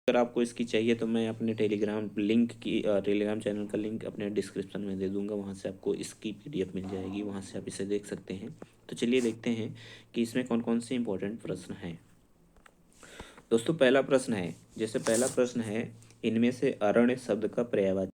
अगर आपको इसकी चाहिए तो मैं अपने टेलीग्राम चैनल का लिंक अपने डिस्क्रिप्शन में दे दूंगा, वहाँ से आपको इसकी पीडीएफ मिल जाएगी, वहाँ से आप इसे देख सकते हैं। तो चलिए देखते हैं कि इसमें कौन कौन से इंपॉर्टेंट प्रश्न हैं। दोस्तों पहला प्रश्न है, जैसे पहला प्रश्न है, इनमें से अरण्य शब्द का पर्यायवाची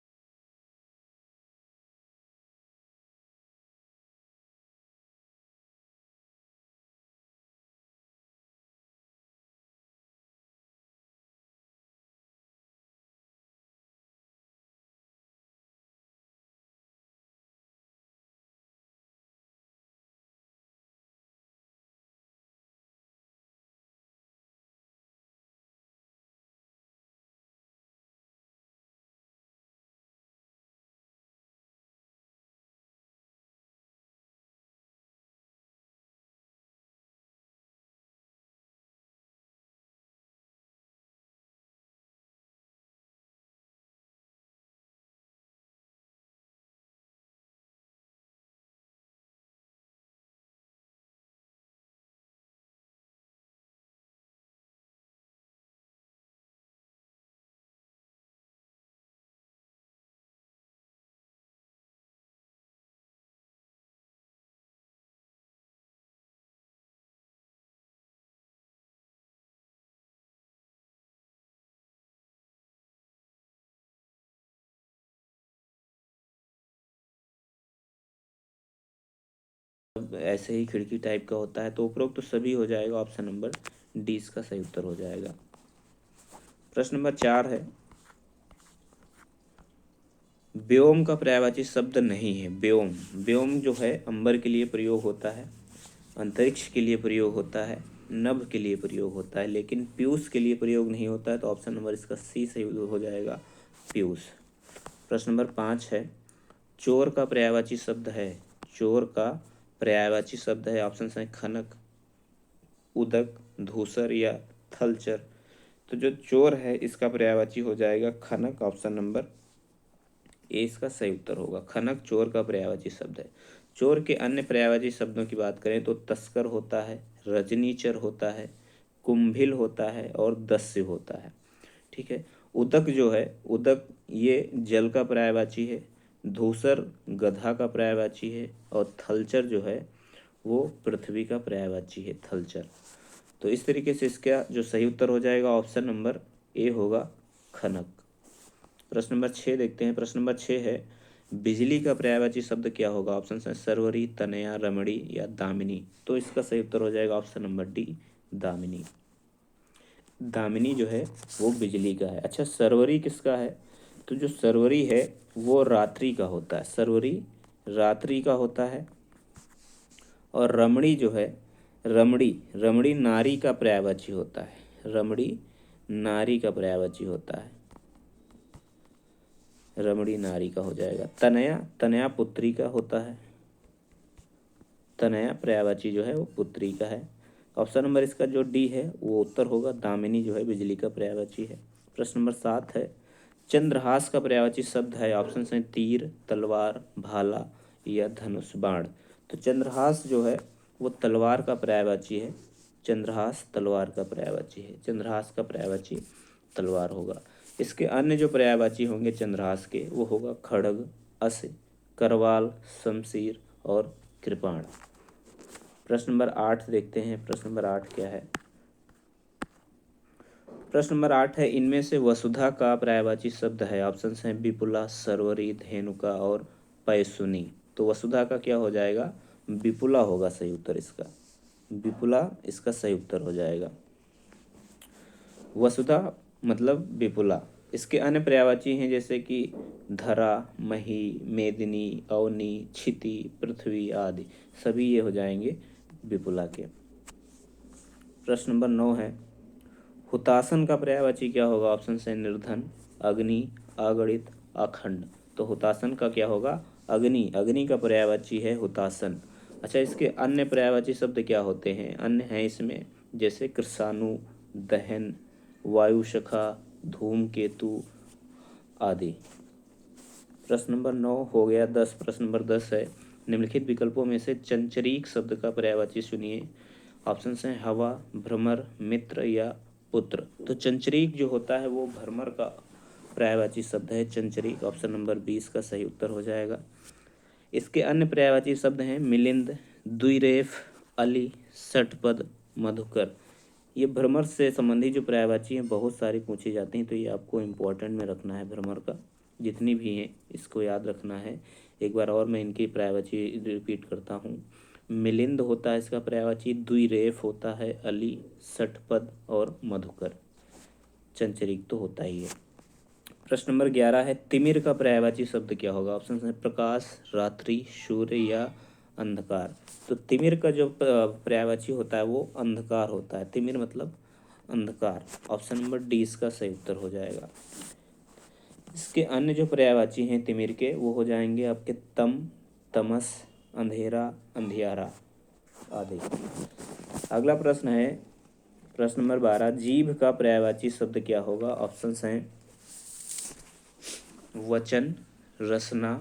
ऐसे ही खिड़की टाइप का होता है, तो उपरोक्त तो सभी हो जाएगा, ऑप्शन नंबर डी इसका सही उत्तर हो जाएगा। प्रश्न नंबर 4 है, व्योम का पर्यायवाची शब्द नहीं है। व्योम, व्योम जो है अंबर के लिए प्रयोग होता है, अंतरिक्ष के लिए प्रयोग होता है, नभ के लिए प्रयोग होता है, लेकिन पीयूष के लिए प्रयोग नहीं होता है, तो ऑप्शन नंबर इसका सी सही हो जाएगा, पीयूष। प्रश्न नंबर 5 है, चोर का पर्यायवाची शब्द है, चोर का पर्यायवाची शब्द है, ऑप्शन है खनक, उदक, धूसर या थलचर। तो जो चोर है इसका पर्यायवाची हो जाएगा खनक, ऑप्शन नंबर ए इसका सही उत्तर होगा। खनक चोर का पर्यायवाची शब्द है। चोर के अन्य पर्यायवाची शब्दों की बात करें तो तस्कर होता है, रजनीचर होता है, कुंभिल होता है और दस्य होता है। ठीक है। उदक जो है, उदक ये जल का पर्यायवाची है, धूसर गधा का पर्यायवाची है और थलचर जो है वो पृथ्वी का पर्यायवाची है, थलचर। तो इस तरीके से इसका जो सही उत्तर हो जाएगा ऑप्शन नंबर ए होगा, खनक। प्रश्न नंबर 6 देखते हैं। प्रश्न नंबर 6 है, बिजली का पर्यायवाची शब्द क्या होगा? ऑप्शन है सरवरी, तनया, रमणी या दामिनी। तो इसका सही उत्तर हो जाएगा option number D, Damini. Damini जो है वो बिजली का है। अच्छा, सरवरी किसका है? तो जो सरवरी है वो रात्रि का होता है, सरवरी रात्रि का होता है। और रमणी जो है, रमणी, रमणी नारी का पर्यायवाची होता है, रमणी नारी का पर्यायवाची होता है, रमणी नारी का हो जाएगा। तनया, तनया पुत्री का होता है, तनया पर्यायवाची जो है वो पुत्री का है। ऑप्शन नंबर इसका जो डी है वो उत्तर होगा, दामिनी जो है बिजली का पर्यायवाची है। प्रश्न नंबर 7 है, चंद्रहास का पर्यायवाची शब्द है, ऑप्शन है तीर, तलवार, भाला या धनुष बाण। तो चंद्रहास जो है वो तलवार का पर्यायवाची है, चंद्रहास तलवार का पर्यायवाची है, चंद्रहास का पर्यायवाची तलवार होगा। इसके अन्य जो पर्यायवाची होंगे चंद्रहास के वो होगा खड़ग, अस, करवाल, शमशीर और कृपाण। प्रश्न नंबर 8 देखते हैं। प्रश्न नंबर 8 क्या है? प्रश्न नंबर 8 है, इनमें से वसुधा का पर्यायवाची शब्द है, ऑप्शन है विपुला, सरवरी, धेनुका और पैसुनी। तो वसुधा का क्या हो जाएगा? विपुला होगा सही उत्तर इसका, विपुला इसका सही उत्तर हो जाएगा। वसुधा मतलब विपुला। इसके अन्य पर्यायवाची हैं जैसे कि धरा, मही, मेदिनी, अवनी, क्षिति, पृथ्वी आदि, सभी ये हो जाएंगे विपुला के। प्रश्न नंबर 9 है, हुतासन का पर्यायवाची क्या होगा? ऑप्शन है निर्धन, अग्नि, अगणित, अखंड। तो हुतासन का क्या होगा? अग्नि, अग्नि का पर्यायवाची है हुतासन। अच्छा, इसके अन्य पर्यायवाची शब्द क्या होते हैं? अन्य हैं इसमें जैसे कृषाणु, दहन, वायुशखा, धूमकेतु आदि। प्रश्न नंबर 9 हो गया। 10, प्रश्न नंबर 10 है, निम्नलिखित विकल्पों में से चंचरीक शब्द का पर्यायवाची चुनिए। ऑप्शन हैं हवा, भ्रमर, मित्र या पुत्र। तो चंचरीक जो होता है वो भ्रमर का पर्यायवाची शब्द है, चंचरीक। ऑप्शन नंबर 20 का सही उत्तर हो जाएगा। इसके अन्य पर्यायवाची शब्द हैं मिलिंद, द्विरेफ, अली, षटपद, मधुकर। ये भ्रमर से संबंधित जो पर्यायवाची हैं बहुत सारी पूछी जाती हैं, तो ये आपको इम्पोर्टेंट में रखना है। भ्रमर का जितनी भी हैं इसको याद रखना है। एक बार और मैं इनकी पर्यायवाची रिपीट करता हूँ। मिलिंद होता है इसका पर्यायवाची, द्विरेफ होता है अली, षटपद और मधुकर। चंचरिक तो होता ही है। प्रश्न नंबर 11 है तिमिर का पर्यायवाची शब्द क्या होगा? ऑप्शन है प्रकाश, रात्रि, सूर्य या अंधकार। तो तिमिर का जो पर्यायवाची होता है वो अंधकार होता है। तिमिर मतलब अंधकार। ऑप्शन नंबर डी इसका सही उत्तर हो जाएगा। इसके अन्य जो पर्यायवाची हैं तिमिर के वो हो जाएंगे आपके तम, तमस, अंधेरा, अंधियारा आदि। अगला प्रश्न है प्रश्न नंबर 12, जीभ का पर्यायवाची शब्द क्या होगा? ऑप्शन हैं वचन, रसना,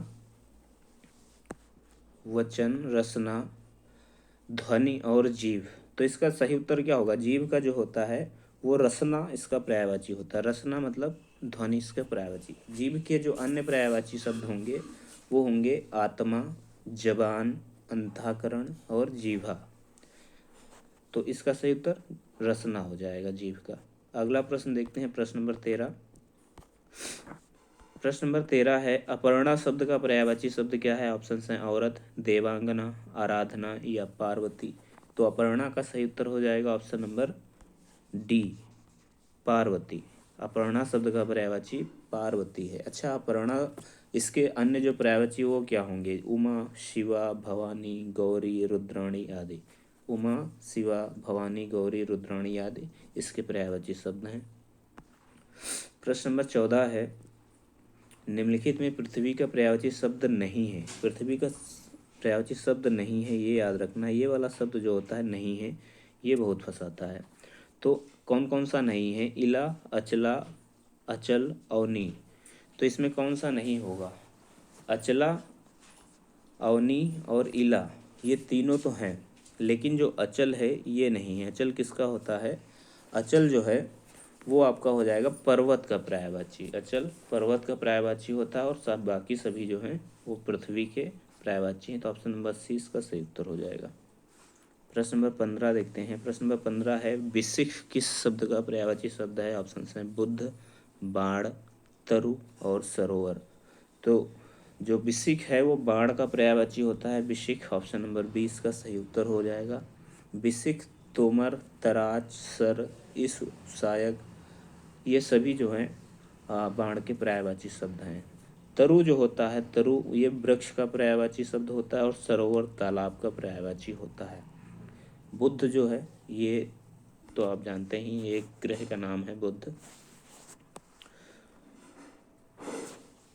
ध्वनि और जीभ। तो इसका सही उत्तर क्या होगा? जीभ का जो होता है वो रसना इसका पर्यायवाची होता है। रसना मतलब ध्वनि इसका पर्यायवाची। जीभ के जो अन्य पर्यायवाची शब्द होंगे वो होंगे आत्मा, जबान, अंतःकरण और जीभा। तो इसका सही उत्तर रसना हो जाएगा जीभ का। अगला प्रश्न देखते हैं प्रश्न नंबर 13। प्रश्न नंबर 13 है अपर्णा शब्द का पर्यायवाची शब्द क्या है? ऑप्शन हैं औरत, देवांगना, आराधना या पार्वती। तो अपर्णा का सही उत्तर हो जाएगा option number D, Parvati. Aparna शब्द का पर्यायवाची पार्वती है। अच्छा, अपर्णा इसके अन्य जो पर्यायवाची वो क्या होंगे? उमा, शिवा, भवानी, गौरी, रुद्राणी आदि। उमा, शिवा, भवानी, गौरी, रुद्राणी आदि इसके पर्यायवाची शब्द हैं। प्रश्न नंबर 14 है निम्नलिखित में पृथ्वी का पर्यायवाची शब्द नहीं है। पृथ्वी का पर्यायवाची शब्द नहीं है, ये याद रखना। ये वाला शब्द जो होता है नहीं है, ये बहुत फंसाता है। तो कौन कौन सा नहीं है? इला, अचला, अचल, अवनी। तो इसमें कौन सा नहीं होगा? अचला, अवनी और इला ये तीनों तो हैं, लेकिन जो अचल है ये नहीं है। अचल किसका होता है? अचल जो है वो आपका हो जाएगा पर्वत का पर्यायवाची। अचल पर्वत का पर्यायवाची होता है और सब बाकी सभी जो हैं वो पृथ्वी के पर्यायवाची हैं। तो ऑप्शन नंबर सी इसका सही उत्तर हो जाएगा। प्रश्न नंबर 15 देखते हैं। प्रश्न नंबर 15 है विशिख किस शब्द का पर्यायवाची शब्द है? ऑप्शन हैं बुद्ध, बाण, तरु और सरोवर। तो जो विशिख है वो बाण का पर्यायवाची होता है विशिख। ऑप्शन नंबर 20 का सही उत्तर हो जाएगा। विशिख, तोमर, तराज, सर, इस, सायक ये सभी जो हैं बाण के पर्यायवाची शब्द हैं। तरु जो होता है, तरु ये वृक्ष का पर्यायवाची शब्द होता है और सरोवर तालाब का पर्यायवाची होता है। बुद्ध जो है ये तो आप जानते ही ये एक ग्रह का नाम है बुद्ध।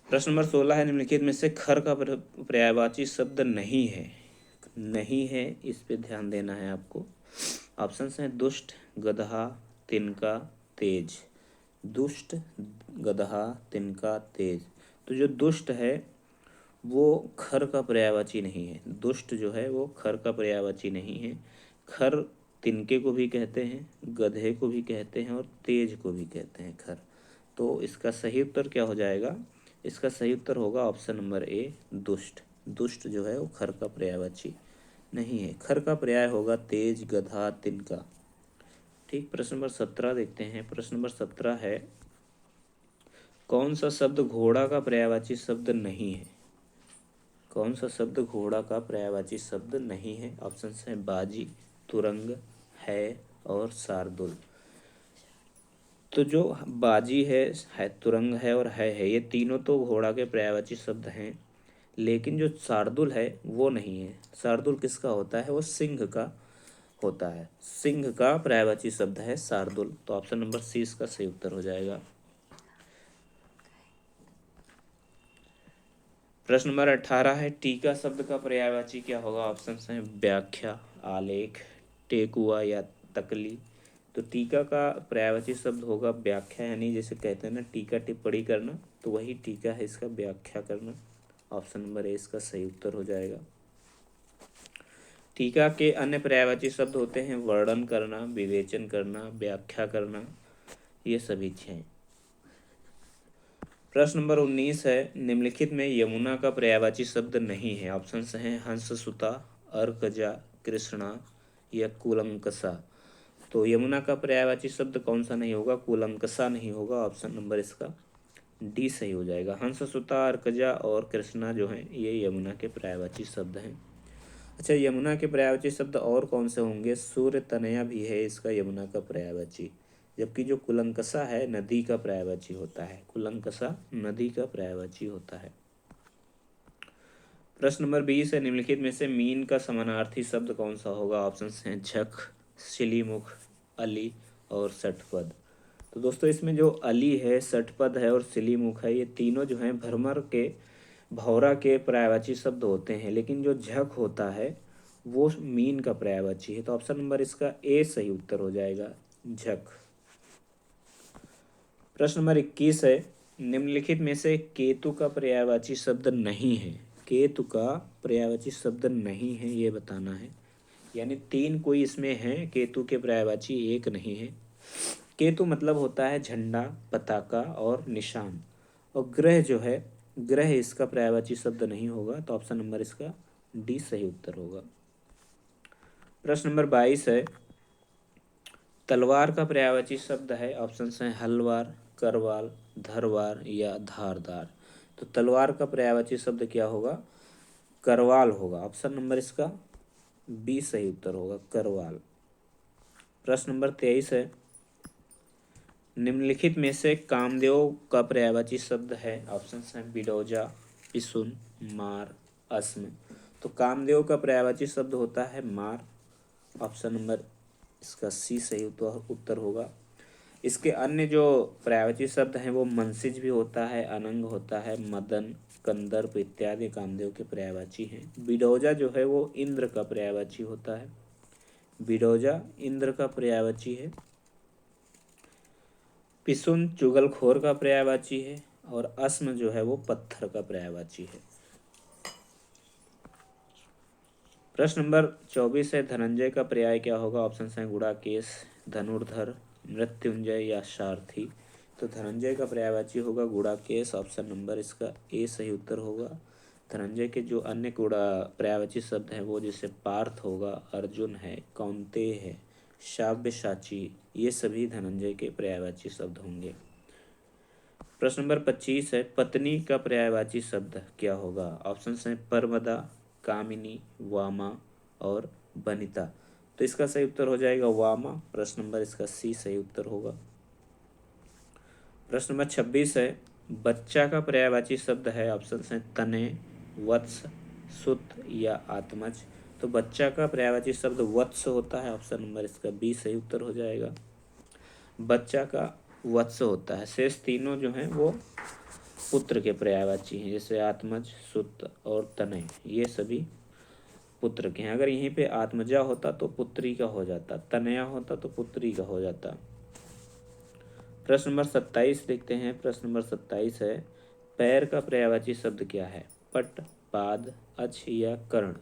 प्रश्न नंबर 16 है निम्नलिखित में से खर का पर्यायवाची शब्द नहीं है। नहीं है, इस पे ध्यान देना है आपको। ऑप्शन हैं दुष्ट, गधा, तिनका, तेज। दुष्ट, गधा, तिनका, तेज। तो जो दुष्ट है वो खर का पर्यायवाची नहीं है। दुष्ट जो है वो खर का पर्यायवाची नहीं है। खर तिनके को भी कहते हैं, गधे को भी कहते हैं और तेज को भी कहते हैं खर। तो इसका सही उत्तर क्या हो जाएगा? इसका सही उत्तर होगा ऑप्शन नंबर ए, दुष्ट। दुष्ट जो है वो खर का पर्यायवाची नहीं है। खर का पर्याय होगा तेज, गधा, तिनका। ठीक। प्रश्न नंबर 17 देखते हैं। प्रश्न नंबर 17 है कौन सा शब्द घोड़ा का पर्यायवाची शब्द नहीं है? कौन सा शब्द घोड़ा का पर्यायवाची शब्द नहीं है? ऑप्शन हैं बाजी, तुरंग, है और शार्दुल। तो जो बाजी है, तुरंग है और है ये तीनों तो घोड़ा के पर्यायवाची शब्द हैं, लेकिन जो शार्दुल है वो नहीं है। शार्दुल किसका होता है? वो सिंह का होता है। सिंह का पर्यायवाची शब्द है शार्दुल। तो ऑप्शन नंबर सी इसका सही उत्तर हो जाएगा। प्रश्न नंबर 18 है टीका शब्द का पर्यायवाची क्या होगा? ऑप्शन हैं व्याख्या, आलेख, टेकुआ या तकली। तो टीका का पर्यायवाची शब्द होगा व्याख्या, यानी जैसे कहते हैं ना टीका टिप्पणी करना, तो वही टीका है इसका व्याख्या करना। ऑप्शन नंबर ए इसका सही उत्तर हो जाएगा। टीका के अन्य पर्यायवाची शब्द होते हैं वर्णन करना, विवेचन करना, व्याख्या करना ये सभी छः। प्रश्न नंबर 19 है, निम्नलिखित में यमुना का पर्यायवाची शब्द नहीं है। ऑप्शन हैं हंससुता, अर्कजा, कृष्णा या कूलंकसा। तो यमुना का पर्यायवाची शब्द कौन सा नहीं होगा? कूलंकसा नहीं होगा। ऑप्शन नंबर इसका डी सही हो जाएगा। हंससुता, अर्कजा और कृष्णा जो हैं ये यमुना के पर्यायवाची शब्द हैं। अच्छा, यमुना के पर्यायवाची शब्द और कौन से होंगे? सूर्य तनया भी है इसका यमुना का पर्यायवाची, जबकि जो कुलंकसा है नदी का पर्यायवाची होता है। कुलंकसा नदी का पर्यायवाची होता है। प्रश्न नंबर 20 है, निम्नलिखित में से मीन का समानार्थी शब्द कौन सा होगा? ऑप्शन हैं झक, शिलीमुख, अली और सठपद। तो दोस्तों इसमें जो अली है, सठपद है और शिलीमुख है, ये तीनों जो हैं भ्रमर के भौरा के पर्यायवाची शब्द होते हैं, लेकिन जो झक होता है वो मीन का पर्यायवाची है। तो ऑप्शन नंबर इसका ए सही उत्तर हो जाएगा, झक। प्रश्न नंबर 21 है, निम्नलिखित में से केतु का पर्यायवाची शब्द नहीं है। केतु का पर्यायवाची शब्द नहीं है ये बताना है, यानी तीन कोई इसमें है, केतु के पर्यायवाची एक नहीं है। केतु मतलब होता है झंडा, पताका और निशान। और ग्रह जो है, ग्रह इसका पर्यायवाची शब्द नहीं होगा। तो ऑप्शन नंबर इसका डी सही उत्तर होगा। प्रश्न नंबर 22 है, तलवार का पर्यायवाची शब्द है। ऑप्शन हैं हलवार, करवाल, धरवार या धारदार। तो तलवार का पर्यायवाची शब्द क्या होगा? करवाल होगा। ऑप्शन नंबर इसका बी सही उत्तर होगा, करवाल। प्रश्न नंबर 23 है, निम्नलिखित में से कामदेव का पर्यायवाची शब्द है। ऑप्शन हैं बिडौजा, पिसुन, मार, अस्म। तो कामदेव का पर्यायवाची शब्द होता है मार। ऑप्शन नंबर इसका सी सही उत्तर होगा। इसके अन्य जो पर्यायवाची शब्द हैं वो मनसिज भी होता है, अनंग होता है, मदन, कंदर्प इत्यादि कामदेव के पर्यायवाची हैं। बिडौजा जो है वो इंद्र का पर्यायवाची होता है। बिडौजा इंद्र का पर्यायवाची है। पिसुन चुगलखोर का पर्यायवाची है और अस्म जो है वो पत्थर का पर्यायवाची है। प्रश्न नंबर 24 है, धनंजय का पर्याय क्या होगा? ऑप्शन हैं गुड़ाकेश, धनुर्धर, मृत्युंजय या सारथी। तो धनंजय का पर्यायवाची होगा गुड़ाकेश। ऑप्शन नंबर इसका ए सही उत्तर होगा। धनंजय के जो अन्य गुड़ा पर्यायवाची शब्द हैं वो जैसे पार्थ होगा, अर्जुन है, कौन्तेय है, साव्यसाची, ये सभी धनंजय के पर्यायवाची शब्द होंगे। प्रश्न नंबर 25 है, पत्नी का पर्यायवाची शब्द क्या होगा? ऑप्शन हैं परमदा, कामिनी, वामा और वनिता। तो इसका सही उत्तर हो जाएगा वामा। प्रश्न नंबर इसका सी सही उत्तर होगा। प्रश्न नंबर 26 है, बच्चा का पर्यायवाची शब्द है। ऑप्शन हैं तने, वत्स, सुत या आत्मज। तो बच्चा का पर्यायवाची शब्द वत्स होता है। ऑप्शन नंबर इसका बी सही उत्तर हो जाएगा। बच्चा का वत्स होता है। शेष तीनों जो हैं वो पुत्र के पर्यायवाची हैं, जैसे आत्मज, सुत और तनय, ये सभी पुत्र के हैं। अगर यहीं पे आत्मजा होता तो पुत्री का हो जाता, तनया होता तो पुत्री का हो जाता। प्रश्न नंबर 27 देखते हैं। प्रश्न नंबर 27 है, पैर का पर्यायवाची शब्द क्या है? पट, पाद, अक्ष या कर्ण।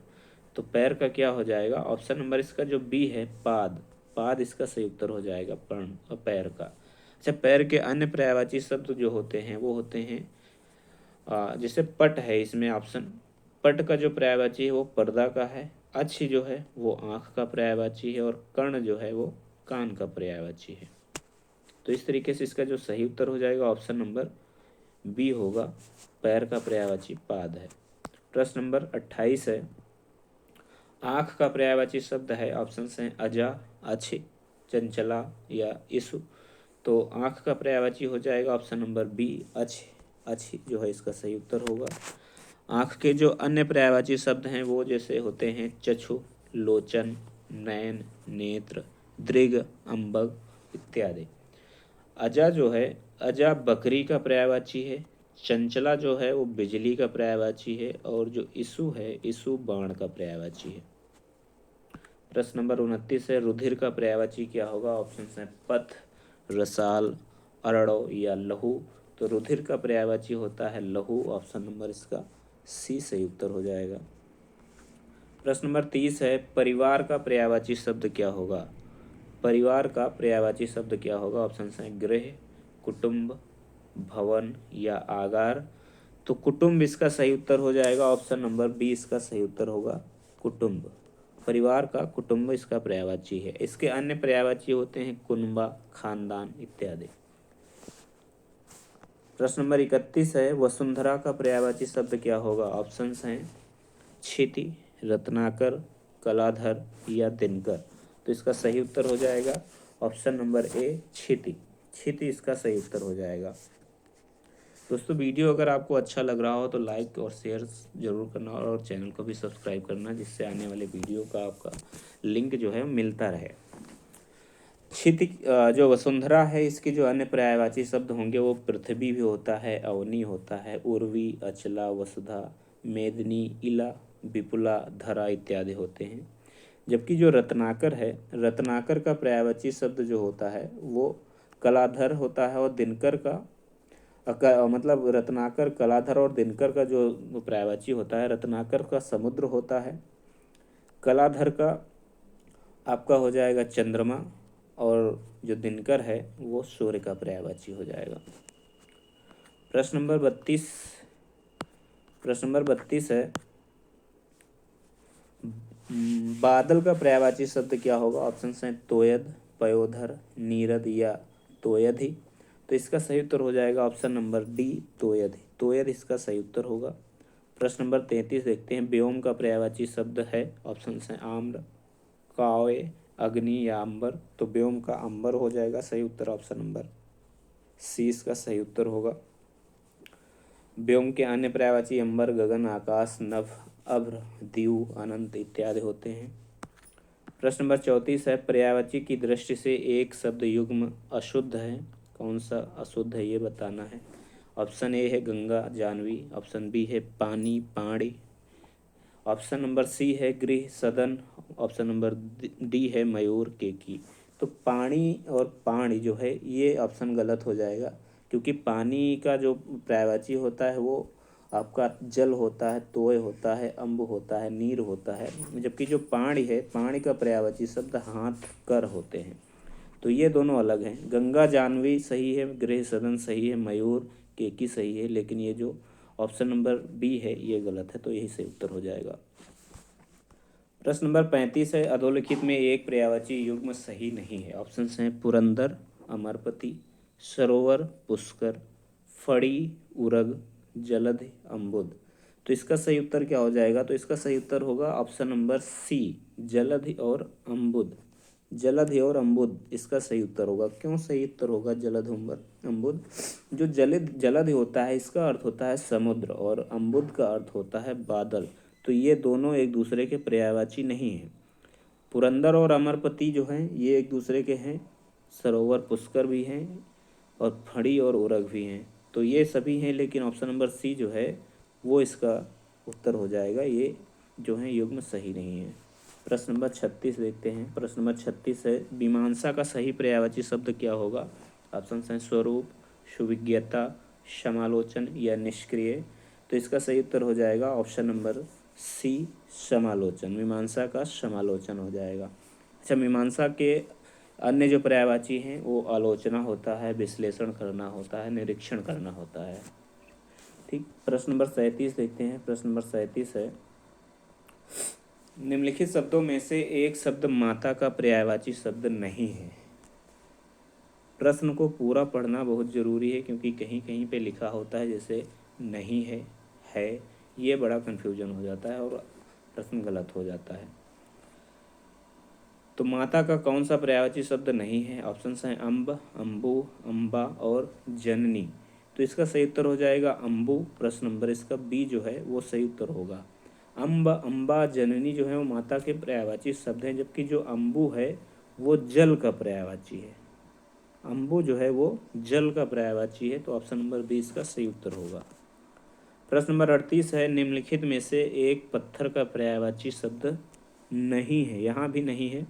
तो पैर का क्या हो जाएगा? ऑप्शन नंबर इसका जो बी है पाद, पाद इसका सही उत्तर हो जाएगा, पर्ण और पैर का। अच्छा, पैर के अन्य पर्यायवाची शब्द जो होते हैं वो होते हैं जैसे पट है, इसमें ऑप्शन पट का जो पर्यायवाची है वो पर्दा का है, अक्ष जो है वो आँख का पर्यायवाची है और कर्ण जो है वो कान का पर्यायवाची है। तो इस तरीके से इसका जो सही उत्तर हो जाएगा ऑप्शन नंबर बी होगा, पैर का पर्यायवाची पाद है। प्रश्न नंबर 28 है, आँख का पर्यायवाची शब्द है। ऑप्शन हैं अजा, अक्ष, चंचला या इसु। तो आँख का पर्यायवाची हो जाएगा ऑप्शन नंबर बी, अक्ष। अक्ष जो है इसका सही उत्तर होगा। आँख के जो अन्य पर्यायवाची शब्द हैं वो जैसे होते हैं चक्षु, लोचन, नयन, नेत्र, दृग, अम्बग इत्यादि। अजा जो है, अजा बकरी का पर्यायवाची है। चंचला जो है वो बिजली का पर्यायवाची है और जो इसु है, इसु बाण का पर्यायवाची है। प्रश्न नंबर 29 है, रुधिर का पर्यायवाची क्या होगा? ऑप्शन हैं पथ, रसाल, अरड़ो या लहू। तो रुधिर का पर्यायवाची होता है लहू। ऑप्शन नंबर इसका सी सही उत्तर हो जाएगा। प्रश्न नंबर 30 है, परिवार का पर्यायवाची शब्द क्या होगा? परिवार का पर्यायवाची शब्द क्या होगा? ऑप्शन है गृह, कुटुंब, भवन या आगार। तो कुटुंब इसका सही उत्तर हो जाएगा। ऑप्शन नंबर बी इसका सही उत्तर होगा, कुटुंब। परिवार का कुटुंब इसका पर्यायवाची है। इसके अन्य पर्यायवाची होते हैं कुनबा, खानदान इत्यादि। प्रश्न नंबर 31 है, वसुंधरा का पर्यायवाची शब्द क्या होगा? ऑप्शंस हैं क्षिति, रत्नाकर, कलाधर या दिनकर। तो इसका सही उत्तर हो जाएगा option number A, Kshitiz. Kshitiz इसका सही उत्तर हो जाएगा। दोस्तों, वीडियो अगर आपको अच्छा लग रहा हो तो लाइक और शेयर जरूर करना और चैनल को भी सब्सक्राइब करना, जिससे आने वाले वीडियो का आपका लिंक जो है मिलता रहे। क्षिति जो वसुंधरा है, इसके जो अन्य पर्यायवाची शब्द होंगे वो पृथ्वी भी होता है, अवनी होता है, उर्वी, अचला, वसुधा, मेदिनी, इला, विपुला, धरा इत्यादि होते हैं। जबकि जो रत्नाकर है, रत्नाकर का पर्यायवाची शब्द जो होता है वो कलाधर होता है और दिनकर का मतलब रत्नाकर, कलाधर और दिनकर का जो पर्यायवाची होता है, रत्नाकर का समुद्र होता है, कलाधर का आपका हो जाएगा चंद्रमा, और जो दिनकर है वो सूर्य का पर्यायवाची हो जाएगा। प्रश्न नंबर 32 है, बादल का पर्यायवाची शब्द क्या होगा? ऑप्शन हैं तोयद, पयोधर, नीरद या तोयधि। तो इसका सही उत्तर हो जाएगा ऑप्शन नंबर डी, तोयधि। तोयद इसका सही उत्तर होगा। प्रश्न नंबर 33 देखते हैं, व्योम का पर्यायवाची शब्द है। ऑप्शन हैं आम्र, काव्य, अग्नि या अंबर। तो व्योम का अंबर हो जाएगा सही उत्तर। ऑप्शन नंबर सी इसका सही उत्तर होगा। व्योम के अन्य पर्यायवाची अंबर, गगन, आकाश, नभ, अभ्र, दीव, अनंत इत्यादि होते हैं। प्रश्न नंबर 34 है, पर्यायवाची की दृष्टि से एक शब्द युग्म अशुद्ध है। कौन सा अशुद्ध है ये बताना है। ऑप्शन ए है गंगा, जाह्नवी। ऑप्शन बी है पानी, पाणी। ऑप्शन नंबर सी है गृह, सदन। ऑप्शन नंबर डी है मयूर, केकी। तो पानी और पाणी जो है ये ऑप्शन गलत हो जाएगा, क्योंकि पानी का जो पर्यायवाची होता है वो आपका जल होता है, तोय होता है, अम्ब होता है, नीर होता है। जबकि जो पाणी है, पाणी का पर्यायवाची शब्द हाथ, कर होते हैं। तो ये दोनों अलग हैं। गंगा, जाह्नवी सही है, गृह, सदन सही है, मयूर, केकी सही है, लेकिन ये जो ऑप्शन नंबर बी है ये गलत है। तो यही सही उत्तर हो जाएगा। प्रश्न नंबर 35 है, अधोलिखित में एक पर्यायवाची युग्म सही नहीं है। ऑप्शन हैं पुरंदर, अमरपति, सरोवर, पुष्कर, फड़ी, उरग, जलध, अम्बुद। तो इसका सही उत्तर क्या हो जाएगा? तो इसका सही उत्तर होगा ऑप्शन नंबर सी, जलधि और अम्बुद। जलधि और अम्बुद इसका सही उत्तर होगा। क्यों सही उत्तर होगा जलध, अम्बुद? जो जलधि होता है इसका अर्थ होता है समुद्र, और अम्बुद का अर्थ होता है बादल। तो ये दोनों एक दूसरे के पर्यायवाची नहीं हैं। पुरंदर और अमरपति जो हैं ये एक दूसरे के हैं, सरोवर, पुष्कर भी हैं, और फड़ी और उरग भी हैं। तो ये सभी हैं, लेकिन ऑप्शन नंबर सी जो है वो इसका उत्तर हो जाएगा। ये जो है युग्म सही नहीं है। प्रश्न नंबर 36 देखते हैं। प्रश्न नंबर 36 है, मीमांसा का सही पर्यायवाची शब्द क्या होगा? ऑप्शन हैं स्वरूप, सुविज्ञता, समालोचन या निष्क्रिय। तो इसका सही उत्तर हो जाएगा ऑप्शन नंबर सी, समालोचन। मीमांसा का समालोचन हो जाएगा। अच्छा, मीमांसा के अन्य जो पर्यायवाची हैं वो आलोचना होता है, विश्लेषण करना होता है, निरीक्षण करना होता है। ठीक। प्रश्न नंबर 37 देखते हैं। प्रश्न नंबर 37 है, निम्नलिखित शब्दों में से एक शब्द माता का पर्यायवाची शब्द नहीं है। प्रश्न को पूरा पढ़ना बहुत ज़रूरी है, क्योंकि कहीं कहीं पे लिखा होता है जैसे नहीं है, ये बड़ा कन्फ्यूजन हो जाता है और प्रश्न गलत हो जाता है। तो माता का कौन सा पर्यायवाची शब्द नहीं है? ऑप्शन हैं अम्ब, अम्बु, अम्बा और जननी। तो इसका सही उत्तर हो जाएगा अम्बु। प्रश्न नंबर इसका बी जो है वो सही उत्तर होगा। अम्ब, अम्बा, जननी जो है वो माता के पर्यायवाची शब्द हैं, जबकि जो अम्बु है वो जल का पर्यायवाची है। अम्बु जो है वो जल का पर्यायवाची है। तो ऑप्शन नंबर बी इसका सही उत्तर होगा। प्रश्न नंबर 38 है, निम्नलिखित में से एक पत्थर का पर्यायवाची शब्द नहीं है। यहाँ भी नहीं है।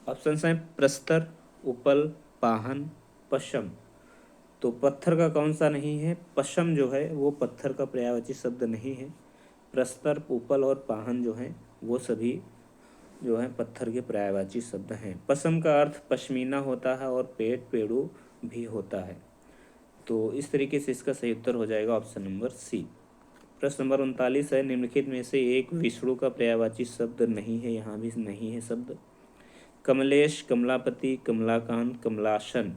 ऑप्शन हैं प्रस्तर, उपल, पाहन, पशम। तो पत्थर का कौन सा नहीं है? पशम जो है वो पत्थर का पर्यायवाची शब्द नहीं है। प्रस्तर, उपल और पाहन जो हैं वो सभी जो है पत्थर के पर्यायवाची शब्द हैं। पशम का अर्थ पश्मीना होता है और पेट पेड़ू भी होता है। तो इस तरीके से इसका सही उत्तर हो जाएगा ऑप्शन नंबर सी। प्रश्न नंबर 39 है, निम्नलिखित में से एक विष्णु का पर्यायवाची शब्द नहीं है। यहाँ भी नहीं है शब्द। कमलेश, कमलापति, कमलाकांत, कमलासन।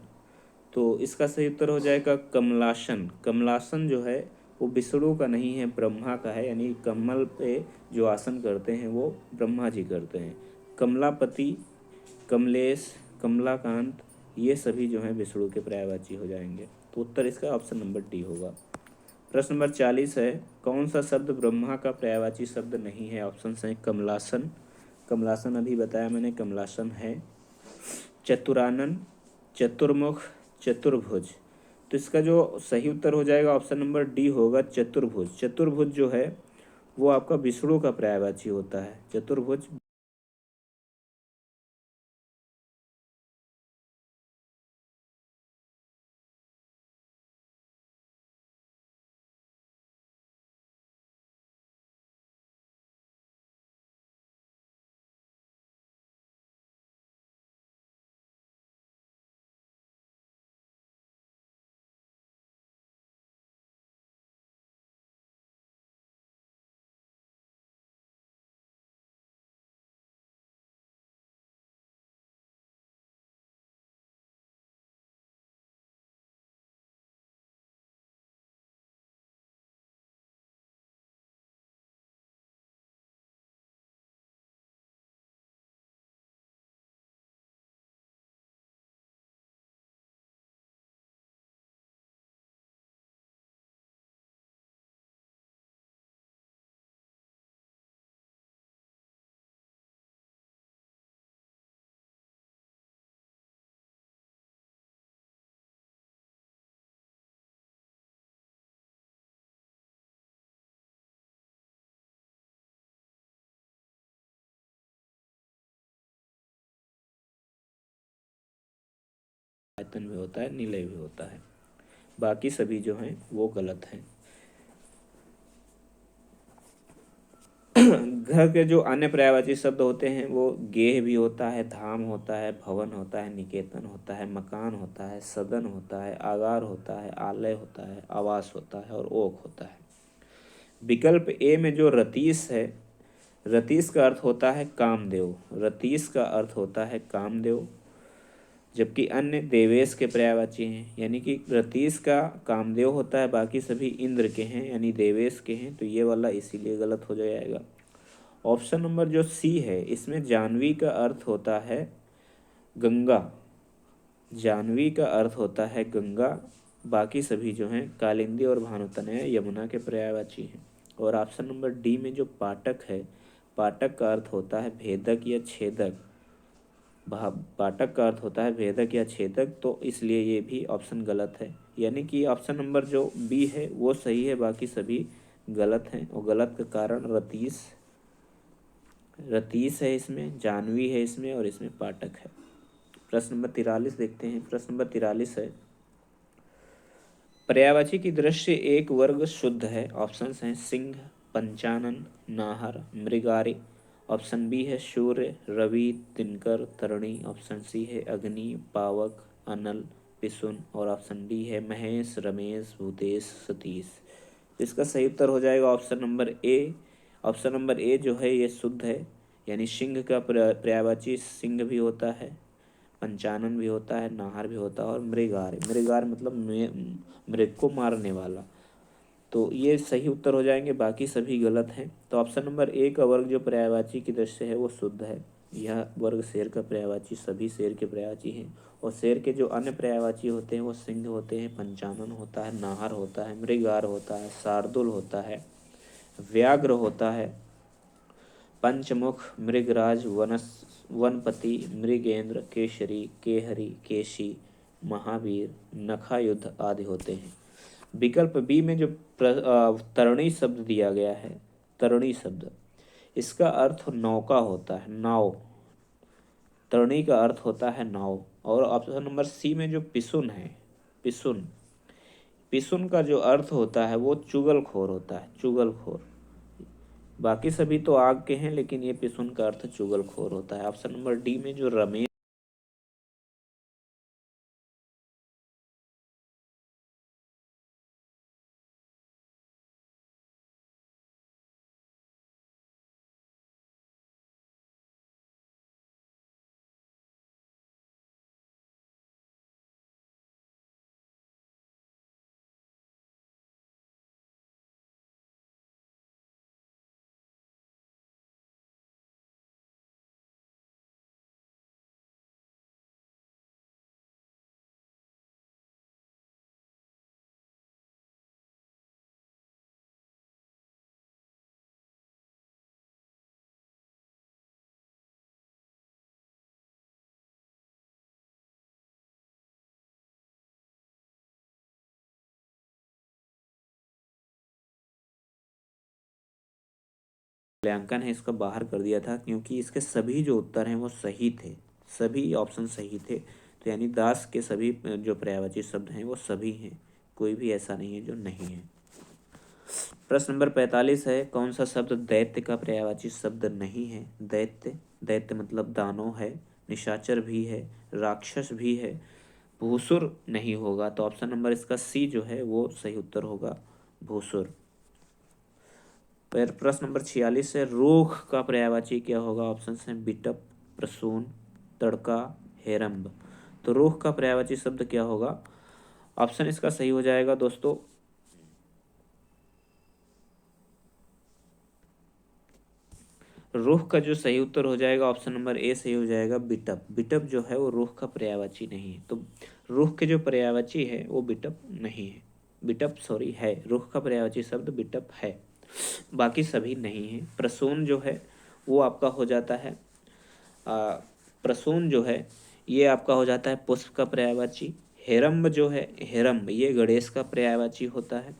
तो इसका सही उत्तर हो जाएगा कमलासन। कमलासन जो है वो विष्णु का नहीं है, ब्रह्मा का है। यानी कमल पे जो आसन करते हैं वो ब्रह्मा जी करते हैं। कमलापति, कमलेश, कमलाकांत, ये सभी जो हैं विष्णु के पर्यायवाची हो जाएंगे। तो उत्तर इसका ऑप्शन नंबर डी होगा। प्रश्न नंबर 40 है, कौन सा शब्द ब्रह्मा का पर्यायवाची शब्द नहीं है। ऑप्शन है कमलासन, कमलासन अभी बताया मैंने, कमलासन है। चतुरानन, चतुर्मुख, चतुर्भुज। तो इसका जो सही उत्तर हो जाएगा ऑप्शन नंबर डी होगा चतुर्भुज। चतुर्भुज जो है वो आपका विष्णु का पर्यायवाची होता है। चतुर्भुज आयतन भी होता है, निलय भी होता है। बाकी सभी जो हैं वो गलत हैं। घर के जो अन्य पर्यायवाची शब्द होते हैं वो गेह भी होता है, धाम होता है, भवन होता है, निकेतन होता है, मकान होता है, सदन होता है, आगार होता है, आलय होता है, आवास होता है और ओक होता है। विकल्प ए में जो रतीश है, रतीश का अर्थ होता है कामदेव। रतीश का अर्थ होता है कामदेव, जबकि अन्य देवेश के पर्यायवाची हैं। यानी कि रतीश का कामदेव होता है, बाकी सभी इंद्र के हैं यानी देवेश के हैं। तो ये वाला इसीलिए गलत हो जाएगा। ऑप्शन नंबर जो सी है इसमें जानवी का अर्थ होता है गंगा। जानवी का अर्थ होता है गंगा, बाकी सभी जो हैं कालिंदी और भानुतनय यमुना के पर्यायवाची हैं। और ऑप्शन नंबर डी में जो पाठक है, पाठक का अर्थ होता है भेदक या छेदक। पाठक का अर्थ होता है भेदक या छेदक, तो इसलिए ये भी ऑप्शन गलत है। यानी कि ऑप्शन नंबर जो बी है वो सही है, बाकी सभी गलत हैं। और गलत का कारण रतीश है, इसमें जानवी है, इसमें और इसमें पाठक है। प्रश्न नंबर 43 देखते हैं। प्रश्न नंबर 43 है, पर्यायवाची की दृष्टि एक वर्ग शुद्ध है। ऑप्शन हैं सिंह, पंचानन, नाहर, मृगारी। ऑप्शन बी है सूर्य, रवि, दिनकर, तरुणी। ऑप्शन सी है अग्नि, पावक, अनल, पिसुन। और ऑप्शन डी है महेश, रमेश, भूतेश, सतीश। तो इसका सही उत्तर हो जाएगा option number A. Option number A जो है ये शुद्ध है। यानी सिंह का पर्यायवाची सिंह भी होता है, पंचानन भी होता है, नाहर भी होता है और मृगार। मृगार मतलब मृग को मारने वाला। तो ये सही उत्तर हो जाएंगे, बाकी सभी गलत हैं। तो ऑप्शन नंबर ए का वर्ग जो पर्यायवाची की दृष्टि से है वो शुद्ध है। यह वर्ग शेर का पर्यायवाची, सभी शेर के पर्यायवाची हैं। और शेर के जो अन्य पर्यायवाची होते हैं वो सिंह होते हैं, पंचानन होता है, नाहर होता है, मृगार होता है, शार्दुल होता है, व्याघ्र होता है, पंचमुख, मृगराज, वनपति, मृगेंद्र, केशरी, केहरी, केशी, महावीर, नखायुध आदि होते हैं। विकल्प बी में जो तरुणी शब्द दिया गया है, तरुणी शब्द, इसका अर्थ नौका होता है, नाव। तरुणी का अर्थ होता है नाव। और ऑप्शन नंबर सी में जो पिसुन है, पिसुन, पिसुन का जो अर्थ होता है वो चुगलखोर होता है, चुगलखोर। बाकी सभी तो आग के हैं, लेकिन ये पिसुन का अर्थ चुगलखोर होता है। ऑप्शन नंबर डी में जो रमेश मूल्यांकन है इसका बाहर कर दिया था, क्योंकि इसके सभी जो उत्तर हैं वो सही थे, सभी ऑप्शन सही थे। तो यानी दास के सभी जो पर्यायवाची शब्द हैं वो सभी हैं, कोई भी ऐसा नहीं है जो नहीं है। प्रश्न नंबर 45 है, कौन सा शब्द दैत्य का पर्यायवाची शब्द नहीं है? दैत्य, दैत्य मतलब दानव है, निशाचर भी है, राक्षस भी है, भूसुर नहीं होगा। तो ऑप्शन नंबर इसका सी जो है वो सही उत्तर होगा, भूसुर। फिर प्रश्न नंबर 46 है, रोख का पर्यायवाची क्या होगा? ऑप्शन है बिटप, प्रसून, तड़का, हेरम्ब। तो रोख का पर्यायवाची शब्द क्या होगा? ऑप्शन इसका सही हो जाएगा दोस्तों, रुख का जो सही उत्तर हो जाएगा ऑप्शन नंबर ए सही हो जाएगा, बिटप। बिटप जो है वो रुख का पर्यायवाची नहीं है, तो रुख के जो पर्यायवाची है वो बिटप नहीं है, बिटप सॉरी है, रुख का पर्यायवाची शब्द बिटप है, बाकी सभी नहीं है। प्रसून जो है वो आपका हो जाता है प्रसून जो है ये आपका हो जाता है पुष्प का पर्यायवाची। हेरम्ब जो है, हेरम्ब ये गणेश का पर्यायवाची होता है।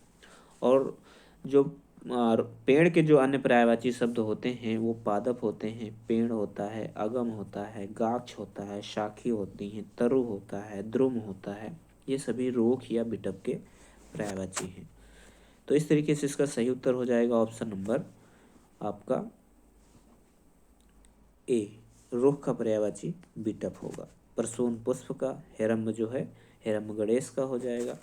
और जो पेड़ के जो अन्य पर्यायवाची शब्द होते हैं वो पादप होते हैं, पेड़ होता है, अगम होता है, गाछ होता है, शाखी होती हैं, तरु होता है, द्रुम होता है, ये सभी रोख या बिटप के पर्यायवाची हैं। तो इस तरीके से इसका सही उत्तर हो जाएगा ऑप्शन नंबर आपका ए, रुख का पर्यायवाची बिटप होगा। प्रसून पुष्प का, हेरम्ब जो है हेरम्ब गणेश का हो जाएगा।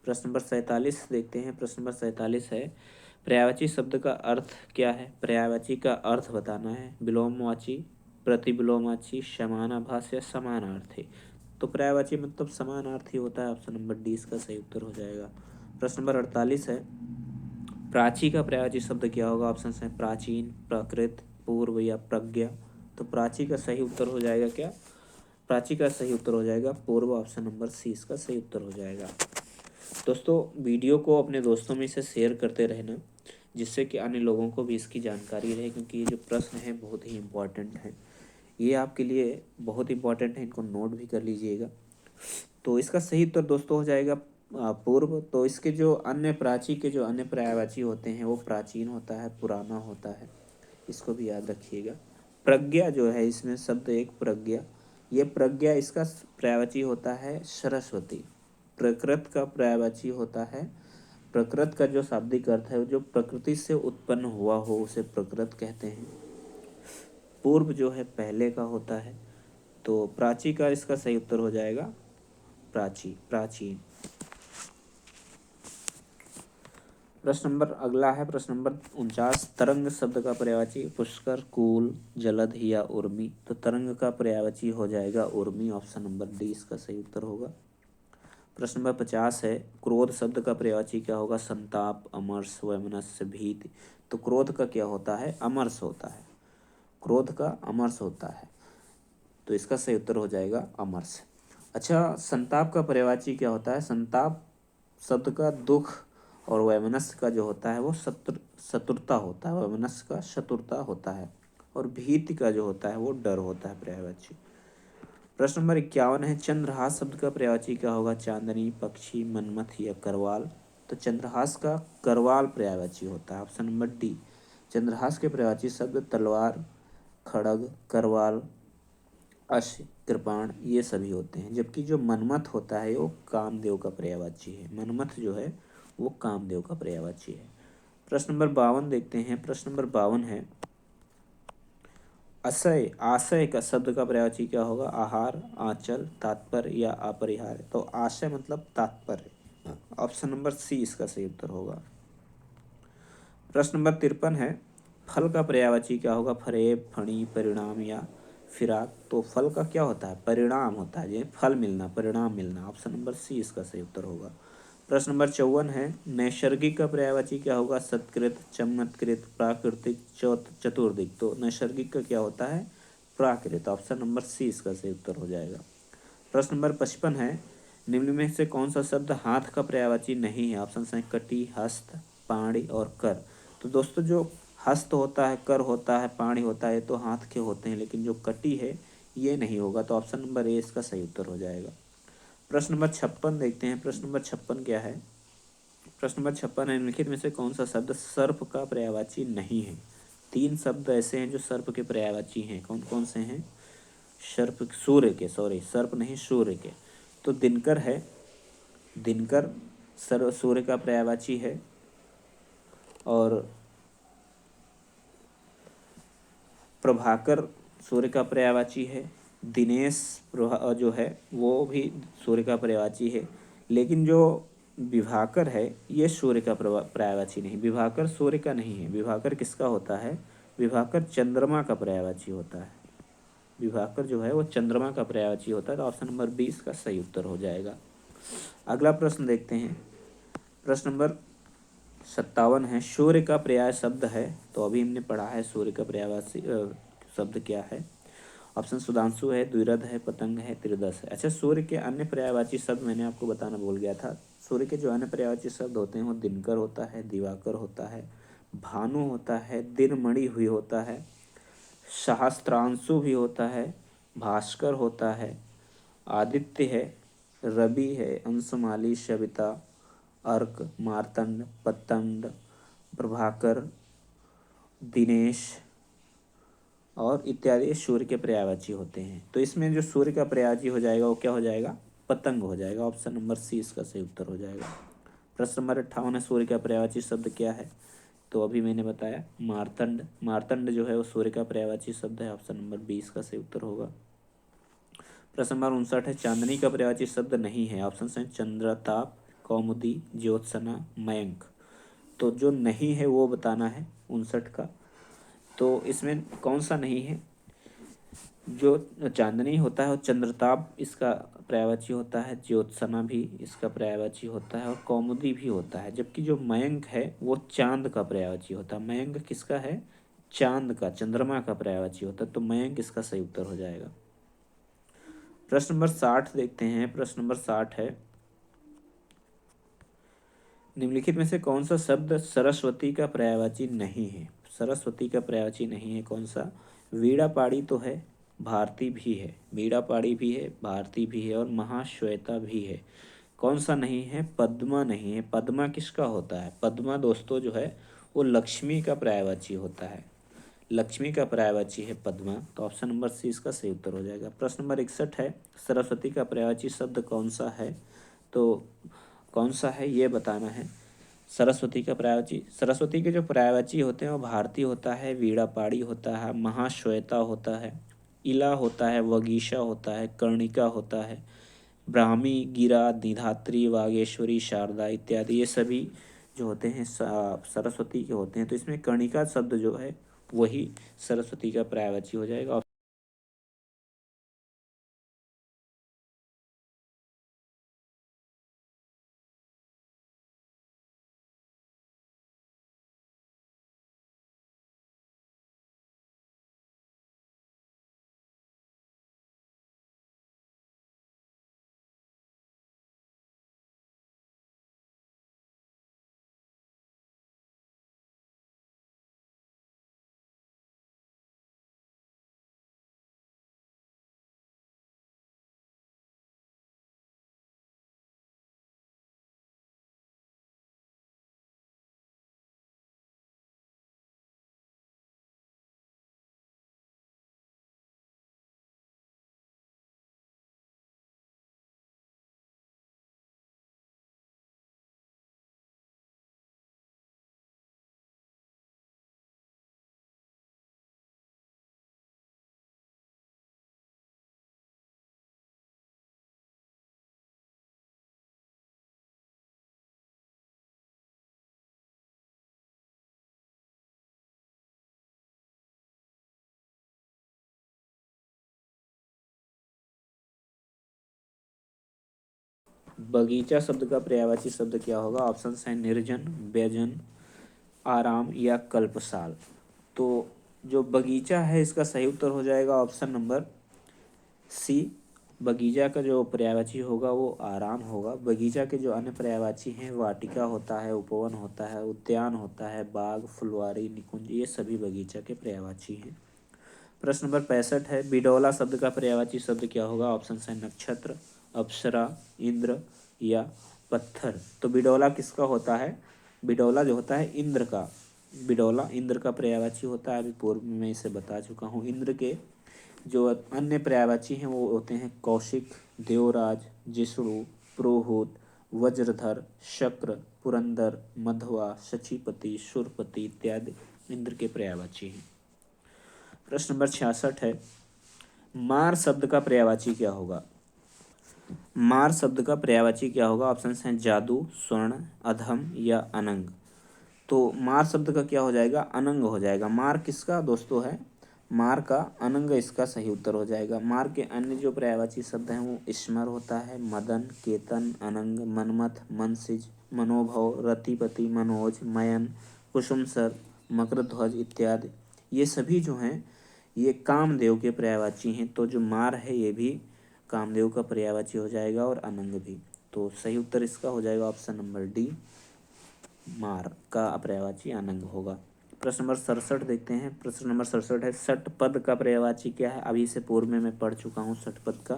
प्रश्न नंबर 47 देखते हैं। प्रश्न नंबर 47 है, पर्यायवाची शब्द का अर्थ क्या है? पर्यायवाची का अर्थ बताना है, विलोमवाची, प्रतिविलोमवाची, समानाभास या समानार्थी। तो पर्यायवाची मतलब समानार्थी होता है, ऑप्शन नंबर डी इसका सही उत्तर हो जाएगा। प्रश्न नंबर 48 है, प्राची का पर्यायवाची शब्द क्या होगा? ऑप्शन है प्राचीन, प्राकृत, पूर्व या प्रज्ञा। तो प्राची का सही उत्तर हो जाएगा क्या? प्राची का सही उत्तर हो जाएगा पूर्व, ऑप्शन नंबर सी इसका सही उत्तर हो जाएगा। दोस्तों वीडियो को अपने दोस्तों में से शेयर करते रहना, जिससे कि अन्य लोगों को भी इसकी जानकारी रहे, क्योंकि ये जो प्रश्न है बहुत ही इम्पोर्टेंट है, ये आपके लिए बहुत इंपॉर्टेंट है, इनको नोट भी कर लीजिएगा। तो इसका सही उत्तर दोस्तों हो जाएगा पूर्व। तो इसके जो अन्य प्राची के जो अन्य पर्यायवाची होते हैं वो प्राचीन होता है, पुराना होता है, इसको भी याद रखिएगा। प्रज्ञा जो है इसमें शब्द एक प्रज्ञा, ये प्रज्ञा इसका पर्यायवाची होता है सरस्वती। प्रकृत का पर्यायवाची होता है, प्रकृत का जो शाब्दिक अर्थ है जो प्रकृति से उत्पन्न हुआ हो उसे प्रकृत कहते हैं। पूर्व जो है पहले का होता है। तो प्राची का इसका सही उत्तर हो जाएगा प्राची, प्राचीन। प्रश्न नंबर अगला है प्रश्न नंबर 49, तरंग शब्द का पर्यायवाची पुष्कर, कूल, जलद या उर्मी। तो तरंग का पर्यायवाची हो जाएगा उर्मी, ऑप्शन नंबर डी इसका सही उत्तर होगा। प्रश्न नंबर 50 है, क्रोध शब्द का पर्यायवाची क्या होगा? संताप, अमर्ष, वैमनस्य, भीति। तो क्रोध का क्या होता है? अमर्ष होता है, क्रोध का अमर्ष होता है, तो इसका सही उत्तर हो जाएगा अमर्ष। अच्छा, संताप का पर्यायवाची क्या होता है? संताप शब्द का दुख और वैमनस्य का जो होता है वो शत्रुता होता है, वैमनस्य का शत्रुता होता है, और भीति का जो होता है वो डर होता है पर्यायवाची। प्रश्न नंबर 51 है, चंद्रहास शब्द का पर्यायवाची क्या होगा? चांदनी, पक्षी, मनमथ या करवाल। तो चंद्रहास का करवाल पर्यायवाची होता है, ऑप्शन नंबर डी। चंद्रहास के पर्यायवाची शब्द तलवार, खड़ग, करवाल, अश्व, कृपाण ये सभी होते हैं, जबकि जो मनमथ होता है वो कामदेव का पर्यायवाची है। मनमथ जो है वो कामदेव का पर्यायवाची है। प्रश्न नंबर 52 देखते हैं। प्रश्न नंबर 52 है, आशय आशय का शब्द का पर्यायवाची क्या होगा? आहार, आंचल, तात्पर्य या अपरिहार्य। तो आशय मतलब तात्पर्य। ऑप्शन नंबर सी इसका सही उत्तर होगा। प्रश्न नंबर 53 है, फल का पर्यायवाची क्या होगा? फरेब, फणी, परिणाम या फिराक। तो फल का क्या होता है? परिणाम होता है, ये फल मिलना, परिणाम मिलना। ऑप्शन नंबर सी इसका सही उत्तर होगा। प्रश्न नंबर 54 है, नैसर्गिक का पर्यायवाची क्या होगा? सत्कृत, चमत्कृत, प्राकृतिक, चतुर्दिक। तो नैसर्गिक का क्या होता है? प्राकृत। ऑप्शन नंबर सी इसका सही उत्तर हो जाएगा। प्रश्न नंबर 55 है, निम्न में से कौन सा शब्द हाथ का पर्यायवाची नहीं है? ऑप्शन है कटी, हस्त, पाणी और कर। तो दोस्तों जो हस्त होता है, कर होता है, पाणी होता है, तो हाथ के होते हैं, लेकिन जो कटी है ये नहीं होगा। तो ऑप्शन नंबर ए इसका सही उत्तर हो जाएगा। प्रश्न नंबर 56 देखते हैं। प्रश्न नंबर 56 क्या है? प्रश्न नंबर 56 है, निम्नलिखित में से कौन सा शब्द सर्प का पर्यायवाची नहीं है? 3 शब्द ऐसे हैं जो सर्प के पर्यायवाची हैं। कौन कौन से हैं? सर्प, सूर्य के, सॉरी सर्प नहीं, सूर्य के। तो दिनकर है, दिनकर सर्व सूर्य का पर्यायवाची है। और प्रभाकर सूर्य का पर्यायवाची है। दिनेश जो है वो भी सूर्य का पर्यायवाची है। लेकिन जो विभाकर है ये सूर्य का पर्यायवाची नहीं। विभाकर सूर्य का नहीं है। विभाकर किसका होता है? विभाकर चंद्रमा का पर्यायवाची होता है। विभाकर जो है वो चंद्रमा का पर्यायवाची होता है। तो ऑप्शन नंबर 20 का सही उत्तर हो जाएगा। अगला प्रश्न देखते हैं। प्रश्न नंबर 57 है, सूर्य का पर्याय शब्द है। तो अभी हमने पढ़ा है सूर्य का पर्यायवाची शब्द क्या है। ऑप्शन सुधांशु है, द्विरथ है, पतंग है, त्रिदश है। अच्छा, सूर्य के अन्य पर्यायवाची शब्द मैंने आपको बताना भूल गया था। सूर्य के जो अन्य पर्यायवाची शब्द होते हैं वो दिनकर होता है, दिवाकर होता है, भानु होता है, दिनमणि हुई होता है, सहस्त्रांशु भी होता है, भास्कर होता है, आदित्य है, रवि है, अंशमाली, सविता, अर्क, मार्तंड, पतंग, प्रभाकर, दिनेश और इत्यादि सूर्य के पर्यायवाची होते हैं। तो इसमें जो सूर्य का पर्यायवाची हो जाएगा वो क्या हो जाएगा? पतंग हो जाएगा। ऑप्शन नंबर सी इसका सही उत्तर हो जाएगा। प्रश्न नंबर 58 है, सूर्य का पर्यायवाची शब्द क्या है? तो अभी मैंने बताया मार्तंड। मार्तंड जो है वो सूर्य का पर्यायवाची शब्द है। ऑप्शन नंबर 20 का सही उत्तर होगा। प्रश्न नंबर 59 है, चांदनी का पर्यायवाची शब्द नहीं है। ऑप्शन है चंद्रताप, कौमुदी, ज्योत्सना, मयंक। तो जो नहीं है वो बताना है 59 का। तो इसमें कौन सा नहीं है? जो चांदनी होता है वो चंद्रताप इसका पर्यायवाची होता है, ज्योत्सना भी इसका पर्यायवाची होता है और कौमुदी भी होता है। जबकि जो मयंक है वो चांद का पर्यायवाची होता है। मयंक किसका है? चांद का, चंद्रमा का पर्यायवाची होता है। तो मयंक इसका सही उत्तर हो जाएगा। प्रश्न नंबर 60 देखते हैं। प्रश्न नंबर 60 है, निम्नलिखित में से कौन सा शब्द सरस्वती का पर्यायवाची नहीं है? सरस्वती का पर्यायवाची नहीं है कौन सा? वीणा पाड़ी तो है, भारती भी है। वीणा पाड़ी भी है, भारती भी है और महाश्वेता भी है। कौन सा नहीं है? पद्मा नहीं है। पद्मा किसका होता है? पद्मा दोस्तों जो है वो लक्ष्मी का पर्यायवाची होता है। लक्ष्मी का पर्यायवाची है पद्मा। तो ऑप्शन नंबर सी इसका सही उत्तर हो जाएगा। प्रश्न नंबर 61 है, सरस्वती का पर्यायवाची शब्द कौन सा है? तो कौन सा है ये बताना है। सरस्वती का पर्यायवाची, सरस्वती के जो पर्यायवाची होते हैं वो भारती होता है, वीणा पाड़ी होता है, महाश्वेता होता है, इला होता है, वगीशा होता है, कर्णिका होता है, ब्राह्मी, गिरा, निधात्री, वागेश्वरी, शारदा इत्यादि ये सभी जो होते हैं सरस्वती के होते हैं। तो इसमें कर्णिका शब्द जो है वही सरस्वती का पर्यायवाची हो जाएगा। बगीचा शब्द का पर्यायवाची शब्द क्या होगा? ऑप्शन है निर्जन, व्यजन, आराम या कल्पसाल। तो जो बगीचा है इसका सही उत्तर हो जाएगा ऑप्शन नंबर सी। बगीचा का जो पर्यायवाची होगा वो आराम होगा। बगीचा के जो अन्य पर्यायवाची हैं, वाटिका होता है, उपवन होता है, उद्यान होता है, बाग, फुलवारी, निकुंज, ये सभी बगीचा के पर्यायवाची हैं। प्रश्न नंबर 65 है, बिडौला शब्द का पर्यायवाची शब्द क्या होगा? ऑप्शन है नक्षत्र, अप्सरा, इंद्र या पत्थर। तो बिडौला किसका होता है? बिडौला जो होता है इंद्र का। बिडौला इंद्र का पर्यायवाची होता है। अभी पूर्व में मैं इसे बता चुका हूँ। इंद्र के जो अन्य पर्यायवाची हैं वो होते हैं कौशिक, देवराज, जिष्णु, पुरोहित, वज्रधर, शक्र, पुरंदर, मध्वा, शचीपति, शूरपति इत्यादि इंद्र के पर्यायवाची हैं। प्रश्न नंबर 66 है, मार शब्द का पर्यायवाची क्या होगा? मार शब्द का पर्यायवाची क्या होगा? ऑप्शन हैं जादू, स्वर्ण, अधम या अनंग। तो मार शब्द का क्या हो जाएगा? अनंग हो जाएगा। मार किसका दोस्तों है? मार का अनंग इसका सही उत्तर हो जाएगा। मार के अन्य जो पर्यायवाची शब्द हैं वो स्मर होता है, मदन, केतन, अनंग, मनमथ, मनसिज, मनोभव, रतिपति, मनोज, मयन, कुसुमसर, मकरध्वज इत्यादि। ये सभी जो हैं ये कामदेव के पर्यायवाची हैं। तो जो मार है ये भी कामदेव का पर्यायवाची हो जाएगा और अनंग भी। तो सही उत्तर इसका हो जाएगा ऑप्शन नंबर डी, मार का पर्यायवाची अनंग होगा। प्रश्न नंबर 67 देखते हैं। प्रश्न नंबर 67 है, षटपद का पर्यायवाची क्या है? अभी से पूर्व में मैं पढ़ चुका हूँ। षटपद का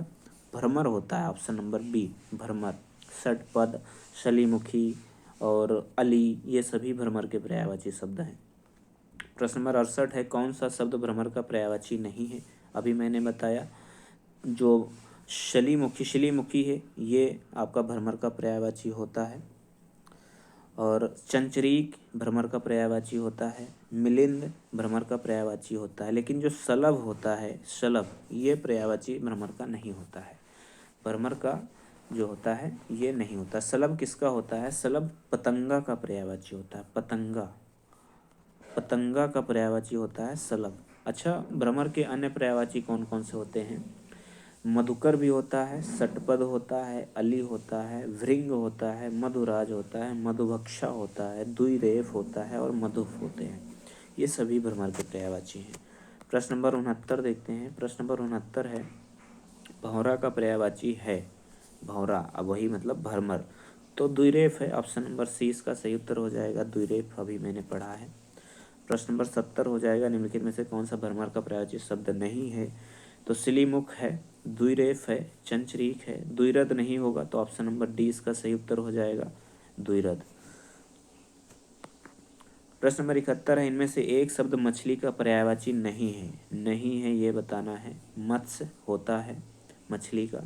भ्रमर होता है। ऑप्शन नंबर बी, भ्रमर। षटपद, शलीमुखी और अली ये सभी भ्रमर के पर्यायवाची शब्द हैं। प्रश्न नंबर 68 है, कौन सा शब्द भ्रमर का पर्यायवाची नहीं है? अभी मैंने बताया जो शलीमुखी है ये आपका भ्रमर का पर्यायवाची होता है। और चंचरीक भ्रमर का पर्यायवाची होता है। मिलिंद भ्रमर का पर्यायवाची होता है। लेकिन जो शलभ होता है, शलभ, ये पर्यायवाची भ्रमर का नहीं होता है। भ्रमर का जो होता है ये नहीं होता। शलभ किसका होता है? शलभ पतंगा का पर्यायवाची होता है। पतंगा, पतंगा का पर्यायवाची होता है शलभ। अच्छा, भ्रमर के अन्य पर्यायवाची कौन कौन से होते हैं? मधुकर भी होता है, षटपद होता है, अली होता है, भृंग होता है, मधुराज होता है, मधुभक्षा होता है, द्विरेफ होता है और मधुप होते हैं। ये सभी भ्रमर के पर्यायवाची हैं। प्रश्न नंबर 69 देखते हैं। प्रश्न नंबर 69 है, भौरा का पर्यायवाची है। भौरा, अब वही मतलब भ्रमर। तो द्विरेफ है। ऑप्शन नंबर सी इसका सही उत्तर हो जाएगा। द्विरेफ अभी मैंने पढ़ा है। प्रश्न नंबर 70 हो जाएगा, निम्नलिखित में से कौन सा भ्रमर का पर्यायवाची शब्द नहीं है? तो सिलीमुख है, द्विरेफ है, चंचरीक है, द्विरद नहीं होगा। तो ऑप्शन नंबर डी इसका सही उत्तर हो जाएगा, द्विरद। प्रश्न नंबर 71 है, इनमें से एक शब्द मछली का पर्यायवाची नहीं है। नहीं है ये बताना है। मत्स्य होता है मछली का,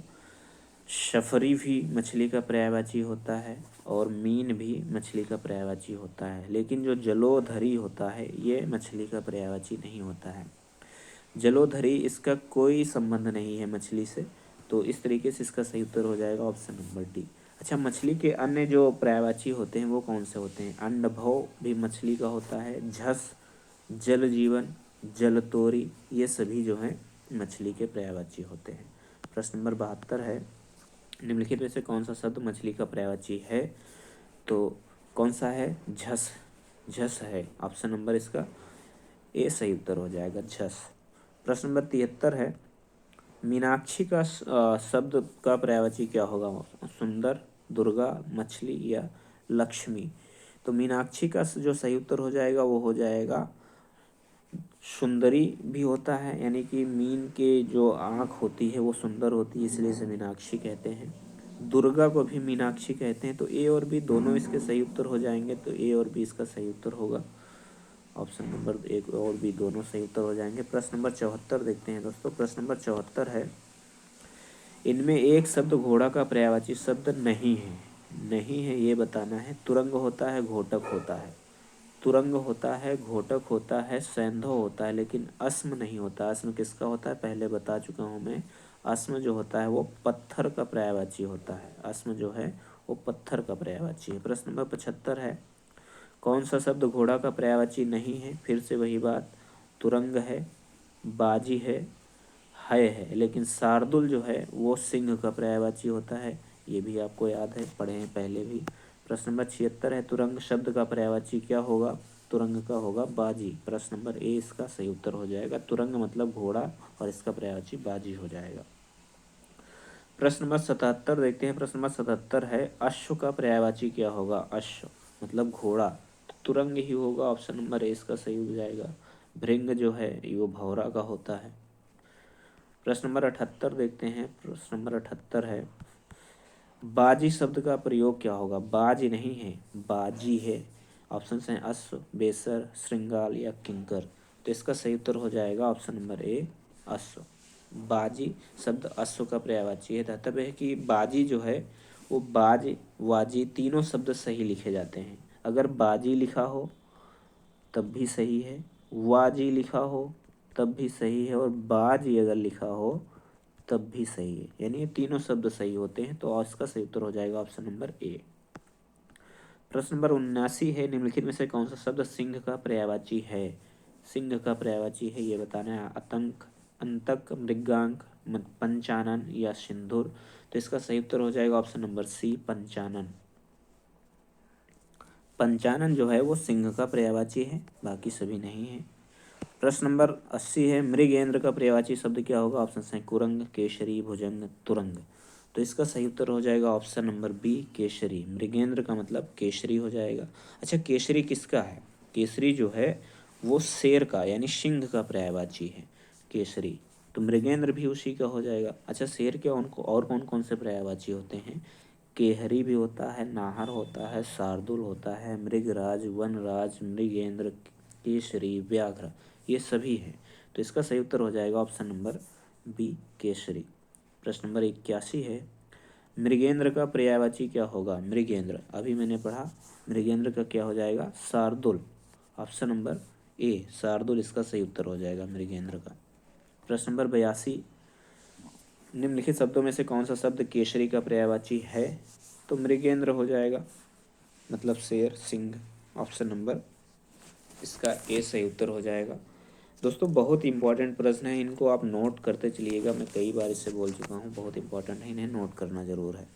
शफरी भी मछली का पर्यायवाची होता है और मीन भी मछली का पर्यायवाची होता है। लेकिन जो जलोधरी होता है ये मछली का पर्यायवाची नहीं होता है। जलोधरी, इसका कोई संबंध नहीं है मछली से। तो इस तरीके से इसका सही उत्तर हो जाएगा ऑप्शन नंबर डी। अच्छा, मछली के अन्य जो पर्यायवाची होते हैं वो कौन से होते हैं? अंडभव भी मछली का होता है, झस, जल जीवन, जलतोरी, ये सभी जो हैं मछली के पर्यायवाची होते हैं। प्रश्न नंबर 72 है, निम्नलिखित में से कौन सा शब्द मछली का पर्यायवाची है? तो कौन सा है? झस, झस है। ऑप्शन नंबर इसका ए सही उत्तर हो जाएगा, झस। प्रश्न नंबर 73 है, मीनाक्षी का शब्द का पर्यायवाची क्या होगा? सुंदर, दुर्गा, मछली या लक्ष्मी। तो मीनाक्षी का जो सही उत्तर हो जाएगा वो हो जाएगा सुंदरी भी होता है, यानी कि मीन के जो आँख होती है वो सुंदर होती है, इसलिए इसे मीनाक्षी कहते हैं। दुर्गा को भी मीनाक्षी कहते हैं। तो ए और बी दोनों इसके सही उत्तर हो जाएंगे। तो ए और बी इसका सही उत्तर होगा। ऑप्शन नंबर एक और बी दोनों सही उत्तर हो जाएंगे। प्रश्न नंबर 74 देखते हैं दोस्तों। प्रश्न नंबर 74 है, इनमें एक शब्द घोड़ा का पर्यायवाची शब्द नहीं है। नहीं है ये बताना है। तुरंग होता है, घोटक होता है। तुरंग होता है, घोटक होता है, सैंधव होता है, लेकिन अस्म नहीं होता। अस्म किसका होता है? पहले बता चुका हूँ मैं। अस्म जो होता है वो पत्थर का पर्यायवाची होता है। अस्म जो है वो पत्थर का पर्यायवाची है। प्रश्न नंबर 75 है, कौन सा शब्द घोड़ा का पर्यायवाची नहीं है? फिर से वही बात, तुरंग है, बाजी है, लेकिन शार्दुल जो है वो सिंह का पर्यायवाची होता है। ये भी आपको याद है, पढ़े हैं पहले भी। प्रश्न नंबर 76 है, तुरंग शब्द का पर्यायवाची क्या होगा? तुरंग का होगा बाजी। प्रश्न नंबर ए इसका सही उत्तर हो जाएगा। तुरंग मतलब घोड़ा और इसका पर्यायवाची बाजी हो जाएगा। प्रश्न नंबर 77 देखते हैं। प्रश्न नंबर 77 है, अश्व का पर्यायवाची क्या होगा? अश्व मतलब घोड़ा, तो तुरंग ही होगा। ऑप्शन नंबर ए इसका सही हो जाएगा। भृंग जो है ये भौरा का होता है। प्रश्न नंबर 78 देखते हैं। प्रश्न नंबर 78 है, बाजी शब्द का प्रयोग क्या होगा? बाजी नहीं है, बाजी है। ऑप्शन हैं अश्व, बेसर, श्रृंगाल या किंकर। तो इसका सही उत्तर हो जाएगा ऑप्शन नंबर ए, अश्व। बाजी शब्द अश्व का पर्यायवाची है। दातव्य है कि बाजी जो है वो बाज, वाजी तीनों शब्द सही लिखे जाते हैं। अगर बाजी लिखा हो तब भी सही है, वाजी लिखा हो तब भी सही है, और बाजी अगर लिखा हो तब भी सही है। यानी ये तीनों शब्द सही होते हैं। तो इसका सही उत्तर हो जाएगा ऑप्शन नंबर ए। प्रश्न नंबर 79 है, निम्नलिखित में से कौन सा शब्द सिंह का पर्यायवाची है? सिंह का पर्यायवाची है ये बताना है। आतंक, अंतक, मृगांक, पंचानन या सिंधुर। तो इसका सही उत्तर हो जाएगा ऑप्शन नंबर सी, पंचानन। पंचानन जो है वो सिंह का पर्यायवाची है, बाकी सभी नहीं है। प्रश्न नंबर 80 है, मृगेंद्र का पर्यायवाची शब्द क्या होगा? ऑप्शन है कुरंग, केशरी, भुजंग, तुरंग। तो इसका सही उत्तर हो जाएगा ऑप्शन नंबर बी, केशरी। मृगेंद्र का मतलब केशरी हो जाएगा। अच्छा, केशरी किसका है? केसरी जो है वो शेर का यानी सिंह का पर्यायवाची है, केसरी। तो मृगेंद्र भी उसी का हो जाएगा। अच्छा, शेर के उनको और कौन कौन से पर्यायवाची होते हैं? केहरी भी होता है, नाहर होता है, शार्दुल होता है, मृगराज, वनराज, मृगेंद्र, केसरी, व्याघ्र, ये सभी हैं। तो इसका सही उत्तर हो जाएगा ऑप्शन नंबर बी, केसरी। प्रश्न नंबर 81 है, मृगेंद्र का पर्यायवाची क्या होगा? मृगेंद्र अभी मैंने पढ़ा, मृगेंद्र का क्या हो जाएगा? Shardul. Option number A, Shardul इसका सही उत्तर हो जाएगा मृगेंद्र का। प्रश्न नंबर 82, निम्नलिखित शब्दों में से कौन सा शब्द केसरी का पर्यायवाची है? तो मृगेंद्र हो जाएगा, मतलब शेर, सिंह। ऑप्शन नंबर इसका ए सही उत्तर हो जाएगा। दोस्तों बहुत इंपॉर्टेंट प्रश्न है, इनको आप नोट करते चलिएगा। मैं कई बार इससे बोल चुका हूँ, बहुत इंपॉर्टेंट है, इन्हें नोट करना जरूर है।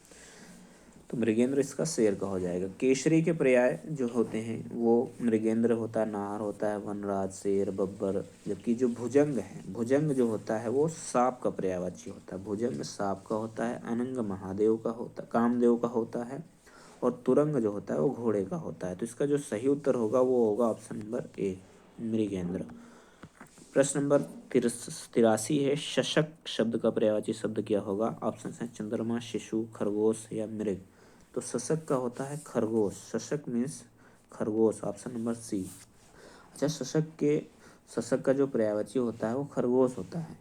तो मृगेंद्र इसका शेर का हो जाएगा। केसरी के पर्याय जो होते हैं वो मृगेंद्र होता है, नाहर होता है, वनराज, शेर, बब्बर। जबकि जो भुजंग है, भुजंग जो होता है वो सांप का पर्यायवाची होता है। भुजंग सांप का होता है, अनंग महादेव का होता, कामदेव का होता है, और तुरंग जो होता है वो घोड़े का होता है। तो इसका जो सही उत्तर होगा वो होगा ऑप्शन नंबर ए, मृगेंद्र। प्रश्न नंबर 83 है, शशक शब्द का पर्यायवाची शब्द क्या होगा? ऑप्शन है चंद्रमा, शिशु, खरगोश या मृग। तो शशक का होता है खरगोश। शशक मीन्स खरगोश, ऑप्शन नंबर सी। अच्छा, शशक का जो पर्यायवाची होता है वो खरगोश होता है,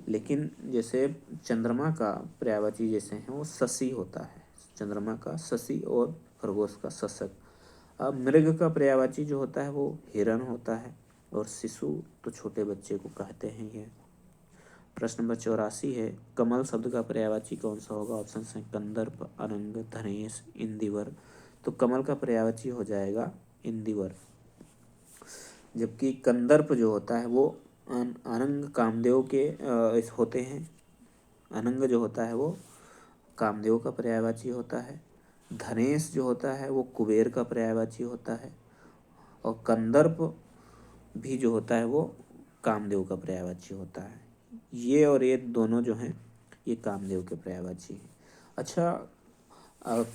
लेकिन जैसे चंद्रमा का पर्यायवाची जैसे है वो शशि होता है। चंद्रमा का शशि और खरगोश का शशक। अब मृग का पर्यायवाची जो होता है वो हिरण होता है, और शिशु तो छोटे बच्चे को कहते हैं ये। प्रश्न नंबर 84 है, कमल शब्द का पर्यायवाची कौन सा होगा? ऑप्शन है कंदर्प, अरंग, धनेश, इंदिवर। तो कमल का पर्यायवाची हो जाएगा इंदिवर। जबकि कंदर्प जो होता है वो अनंग कामदेव के होते हैं। अनंग जो होता है वो कामदेव का पर्यायवाची होता है। धनेश जो होता है वो कुबेर का पर्यायवाची होता है, और कंदर्प भी जो होता है वो कामदेव का पर्यायवाची होता है। ये और ये दोनों जो हैं ये कामदेव के पर्यायवाची हैं। अच्छा,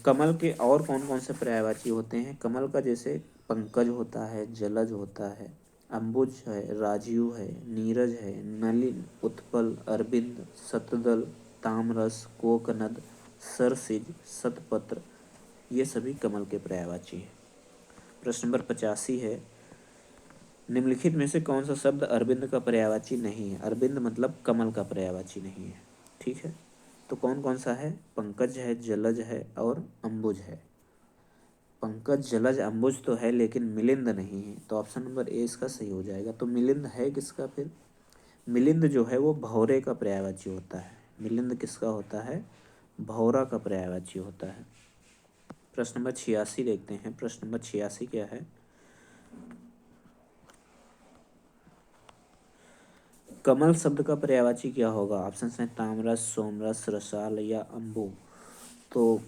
कमल के और कौन कौन से पर्यायवाची होते हैं? कमल का जैसे पंकज होता है, जलज होता है, अम्बुज है, राजीव है, नीरज है, नलिन, उत्पल, अरविंद, शतदल, तामरस, कोकनद, सरसिज, शतपत्र, ये सभी कमल के पर्यायवाची हैं। प्रश्न नंबर 85 है, निम्नलिखित में से कौन सा शब्द अरविंद का पर्यायवाची नहीं है? अरविंद मतलब कमल का पर्यायवाची नहीं है। ठीक है, तो कौन कौन सा है? पंकज है, जलज है और अम्बुज है। पंकज, जलज, अम्बुज तो है लेकिन मिलिंद नहीं है। तो ऑप्शन नंबर ए इसका सही हो जाएगा। तो मिलिंद है किसका फिर? मिलिंद जो है वो भौरे का पर्यायवाची होता है। मिलिंद किसका होता है? भौरा का पर्यायवाची होता है। प्रश्न नंबर 86 देखते हैं। प्रश्न नंबर 86 क्या है? कमल शब्द का पर्यायवाची क्या होगा? ऑप्शन है तामरस, सोमरस, रसाल या अम्बु। तो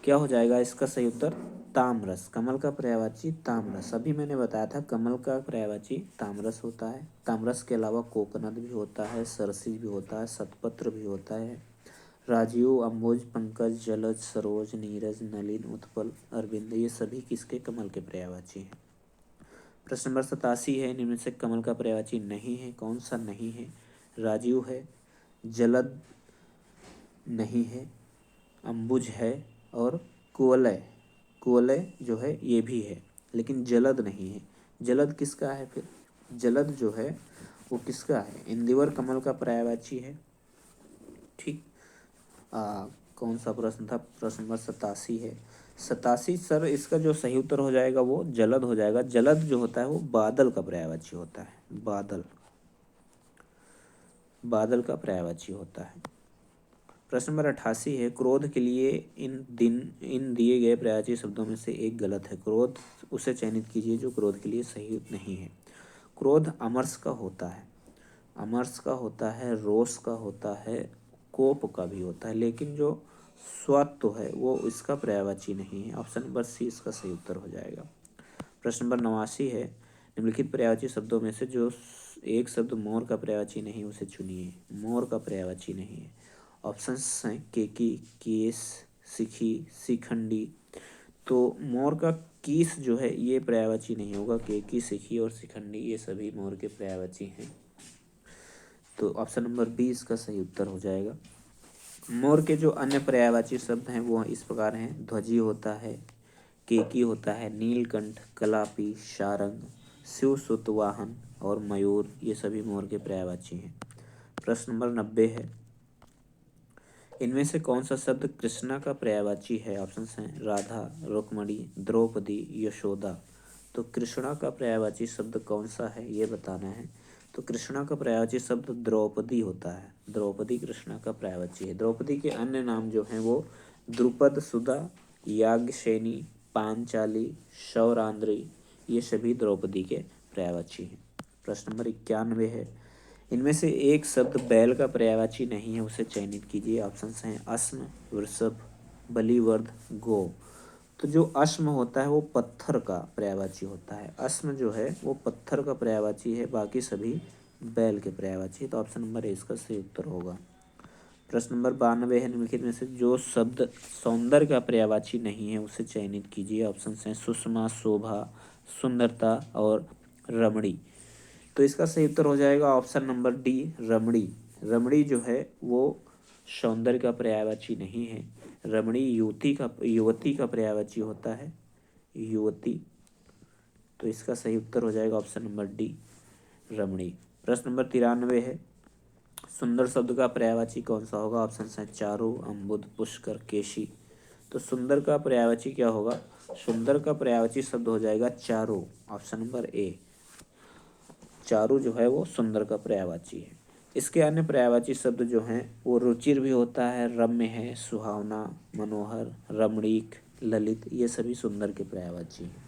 क्या हो जाएगा इसका सही उत्तर? ताम्रस। कमल का पर्यायवाची ताम्रस। अभी मैंने बताया था कमल का पर्यायवाची ताम्रस होता है। ताम्रस के अलावा कोकोनट भी होता है, सरसिज भी होता है, शतपत्र भी होता है, राजीव, अम्बुज, पंकज, जलज, सरोज, नीरज, नलिन, उत्पल, अरविंद, ये सभी किसके? कमल के पर्यायवाची हैं। प्रश्न नंबर 87 है, निम्न में से कमल का पर्यायवाची नहीं है, कौन सा नहीं है? राजीव है, जलद नहीं है, अम्बुज है, और कुवलय, कुवलय जो है ये भी है, लेकिन जलद नहीं है। जलद किसका है फिर? जलद जो है वो किसका है? इंदिवर कमल का पर्यायवाची है। ठीक। कौन सा प्रश्न था? प्रश्न नंबर 87 है। 87 सर, इसका जो सही उत्तर हो जाएगा वो जलद हो जाएगा। जलद जो होता है वो बादल का पर्यायवाची होता है। बादल, बादल का पर्यायवाची होता है। प्रश्न नंबर 88 है, क्रोध के लिए इन दिए गए पर्यायवाची शब्दों में से एक गलत है। क्रोध उसे चयनित कीजिए जो क्रोध के लिए सही नहीं है। क्रोध अमर्ष का होता है, अमर्ष का होता है, रोष का होता है, कोप का भी होता है, लेकिन जो स्वत्व है वो इसका पर्यायवाची नहीं है। ऑप्शन नंबर सी इसका सही उत्तर हो जाएगा। प्रश्न नंबर 89 है, निम्नलिखित पर्यायवाची शब्दों में से जो एक शब्द मोर का पर्यायवाची नहीं उसे चुनिए। मोर का पर्यायवाची नहीं है। ऑप्शंस हैं केकी, केस, सिखी, शिखंडी। तो मोर का कीस जो है ये पर्यायवाची नहीं होगा। केकी, सिखी और शिखंडी ये सभी मोर के पर्यायवाची हैं। तो ऑप्शन नंबर बी इसका सही उत्तर हो जाएगा। मोर के जो अन्य पर्यायवाची शब्द हैं वो इस प्रकार हैं, ध्वजी होता है, केकी होता है, नीलकंठ, कलापी, शारंग, शिवसुत वाहन और मयूर, ये सभी मोर के पर्यायवाची हैं। प्रश्न नंबर 90 है, इनमें से कौन सा शब्द कृष्णा का पर्यायवाची है? ऑप्शन हैं राधा, रुक्मणी, द्रौपदी, यशोदा। तो कृष्णा का पर्यायवाची शब्द कौन सा है ये बताना है। तो कृष्णा का पर्यायवाची शब्द द्रौपदी होता है। द्रौपदी कृष्णा का पर्यायवाची है। द्रौपदी के अन्य नाम जो हैं वो द्रुपद, सुधा, याज्ञसेनी, पांचाली, सौरांद्री, ये सभी द्रौपदी के पर्यायवाची हैं। प्रश्न नंबर 91 है, इनमें से एक शब्द बैल का पर्यायवाची नहीं है उसे चयनित कीजिए। ऑप्शंस हैं अश्म, वृषभ, बलिवर्ध, गो। तो जो अश्म होता है वो पत्थर का पर्यायवाची होता है। अश्म जो है वो पत्थर का पर्यायवाची है, बाकी सभी बैल के पर्यायवाची। तो ऑप्शन नंबर ए इसका सही उत्तर होगा। प्रश्न नंबर 92 है, निम्नलिखित में से जो शब्द सौंदर्य का पर्यायवाची नहीं है उसे चयनित कीजिए। ऑप्शन हैं सुषमा, शोभा, सुंदरता और रमणी। तो इसका सही उत्तर हो जाएगा ऑप्शन नंबर डी, रमणी। रमणी जो है वो सौंदर्य का पर्यायवाची नहीं है। रमणी युवती का पर्यायवाची होता है, युवती। तो इसका सही उत्तर हो जाएगा ऑप्शन नंबर डी, रमणी। प्रश्न नंबर 93 है, सुंदर शब्द का पर्यायवाची कौन सा होगा? ऑप्शन हैं चारु, अम्बुद, पुष्कर, केशी। तो सुंदर का पर्यायवाची क्या होगा? सुंदर का पर्यायवाची शब्द हो जाएगा चारु। ऑप्शन नंबर ए, चारु जो है वो सुंदर का पर्यायवाची है। इसके अन्य पर्यायवाची शब्द जो हैं वो रुचिर भी होता है, रम्य है, सुहावना, मनोहर, रमणीक, ललित, ये सभी सुंदर के पर्यायवाची हैं।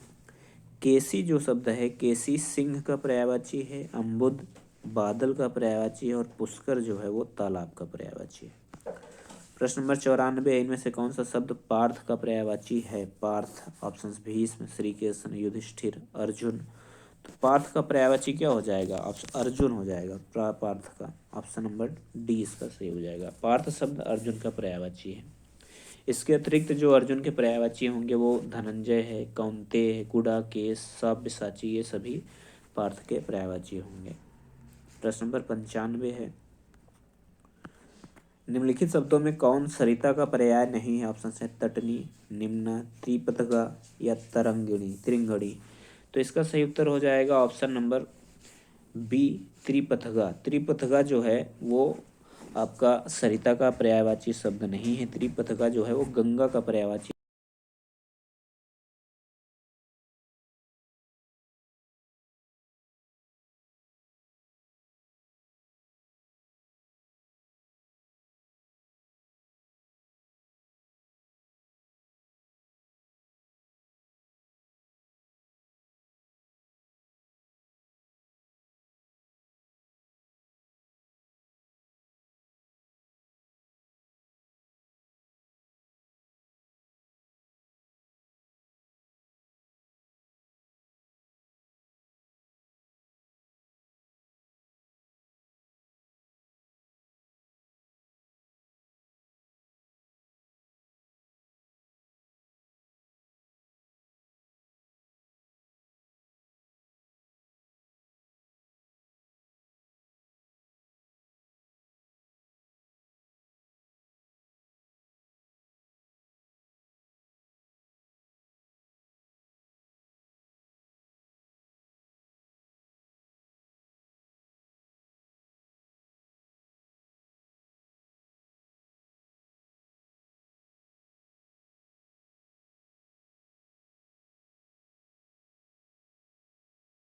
केसी जो शब्द है, केसी सिंह का पर्यायवाची है, अम्बुद बादल का पर्यायवाची है और पुष्कर जो है वो तालाब का पर्यायवाची है। प्रश्न नंबर 94, इनमें से कौन सा शब्द पार्थ का पर्यायवाची है? पार्थ। ऑप्शन भीष्म, श्री कृष्ण, युधिष्ठिर, अर्जुन। तो पार्थ का पर्यायवाची क्या हो जाएगा? ऑप्शन अर्जुन हो जाएगा पार्थ का। ऑप्शन नंबर डी इसका सही हो जाएगा। पार्थ शब्द अर्जुन का पर्यायवाची है। इसके अतिरिक्त जो अर्जुन के पर्यायवाची होंगे वो धनंजय है, कौंतेय है, कुडा, केस, सब्यसाची, ये सभी पार्थ के पर्यायवाची होंगे। प्रश्न नंबर 95 है, निम्नलिखित शब्दों में कौन सरिता का पर्याय नहीं है? ऑप्शन है तटनी, निम्ना, त्रिपथगा या तरंगिणी, त्रिंगड़ी। तो इसका सही उत्तर हो जाएगा option number B, Tripathaga. Tripathaga जो है वो आपका सरिता का पर्यायवाची शब्द नहीं है। त्रिपथगा जो है वो गंगा का पर्यायवाची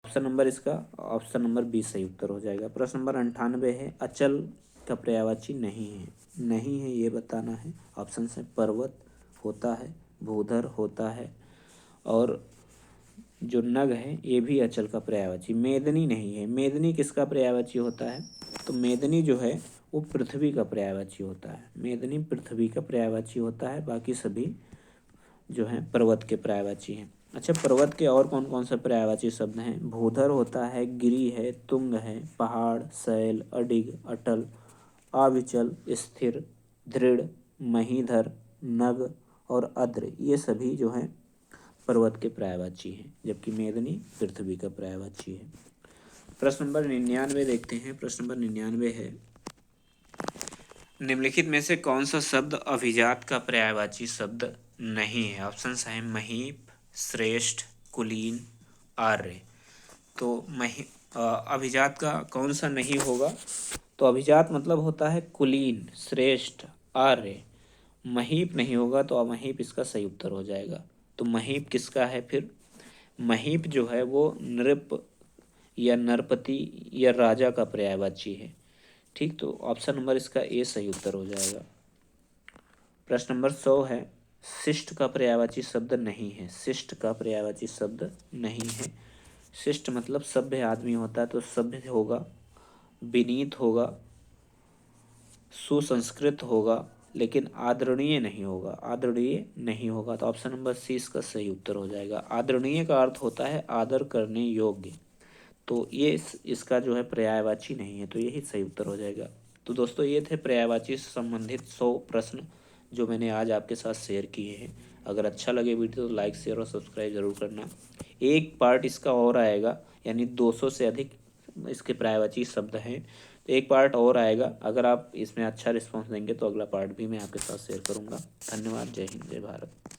ऑप्शन नंबर बी सही उत्तर हो जाएगा। प्रश्न नंबर 98 है, अचल का पर्यायवाची नहीं है। नहीं है ये बताना है। ऑप्शन से पर्वत होता है, भूधर होता है, और जो नग है ये भी अचल का पर्यायवाची। मेदनी नहीं है। मेदनी किसका पर्यायवाची होता है? तो मेदनी जो है वो पृथ्वी का पर्यायवाची होता है। मेदनी पृथ्वी का पर्यायवाची होता है, बाकी सभी जो है पर्वत के पर्यायवाची हैं। अच्छा, पर्वत के और कौन कौन से पर्यायवाची शब्द हैं? भूधर होता है, गिरि है, तुंग है, पहाड़, शैल, अडिग, अटल, अविचल, स्थिर, दृढ़, महीधर, नग और अद्र, ये सभी जो हैं पर्वत के पर्यायवाची हैं, जबकि मेदनी पृथ्वी का पर्यायवाची है। प्रश्न नंबर 99 देखते हैं। प्रश्न नंबर 99 है, निम्नलिखित में से कौन सा शब्द अभिजात का पर्यायवाची शब्द नहीं है? ऑप्शन है महीप, श्रेष्ठ, कुलीन, आर्य। तो अभिजात का कौन सा नहीं होगा? तो अभिजात मतलब होता है कुलीन, श्रेष्ठ, आर्य। महीप नहीं होगा, तो अमहीप इसका सही उत्तर हो जाएगा। तो महीप किसका है फिर? महीप जो है वो नृप या नरपति या राजा का पर्यायवाची है। ठीक, तो ऑप्शन नंबर इसका ए सही उत्तर हो जाएगा। प्रश्न नंबर 100 है, शिष्ट का पर्यायवाची शब्द नहीं है। शिष्ट का पर्यायवाची शब्द नहीं है। शिष्ट मतलब सभ्य आदमी होता है, तो सभ्य होगा, विनीत होगा, सुसंस्कृत होगा, लेकिन आदरणीय नहीं होगा। आदरणीय नहीं होगा, तो ऑप्शन नंबर सी इसका सही उत्तर हो जाएगा। आदरणीय का अर्थ होता है आदर करने योग्य, तो ये इसका जो है पर्यायवाची नहीं है, तो यही सही उत्तर हो जाएगा। तो दोस्तों ये थे पर्यायवाची से संबंधित 100 प्रश्न जो मैंने आज आपके साथ शेयर किए हैं। अगर अच्छा लगे वीडियो तो लाइक, शेयर और सब्सक्राइब जरूर करना। एक पार्ट इसका और आएगा, यानी 200 से अधिक इसके पर्यायवाची शब्द हैं, तो एक पार्ट और आएगा। अगर आप इसमें अच्छा रिस्पॉन्स देंगे तो अगला पार्ट भी मैं आपके साथ शेयर करूँगा। धन्यवाद। जय हिंद, जय भारत।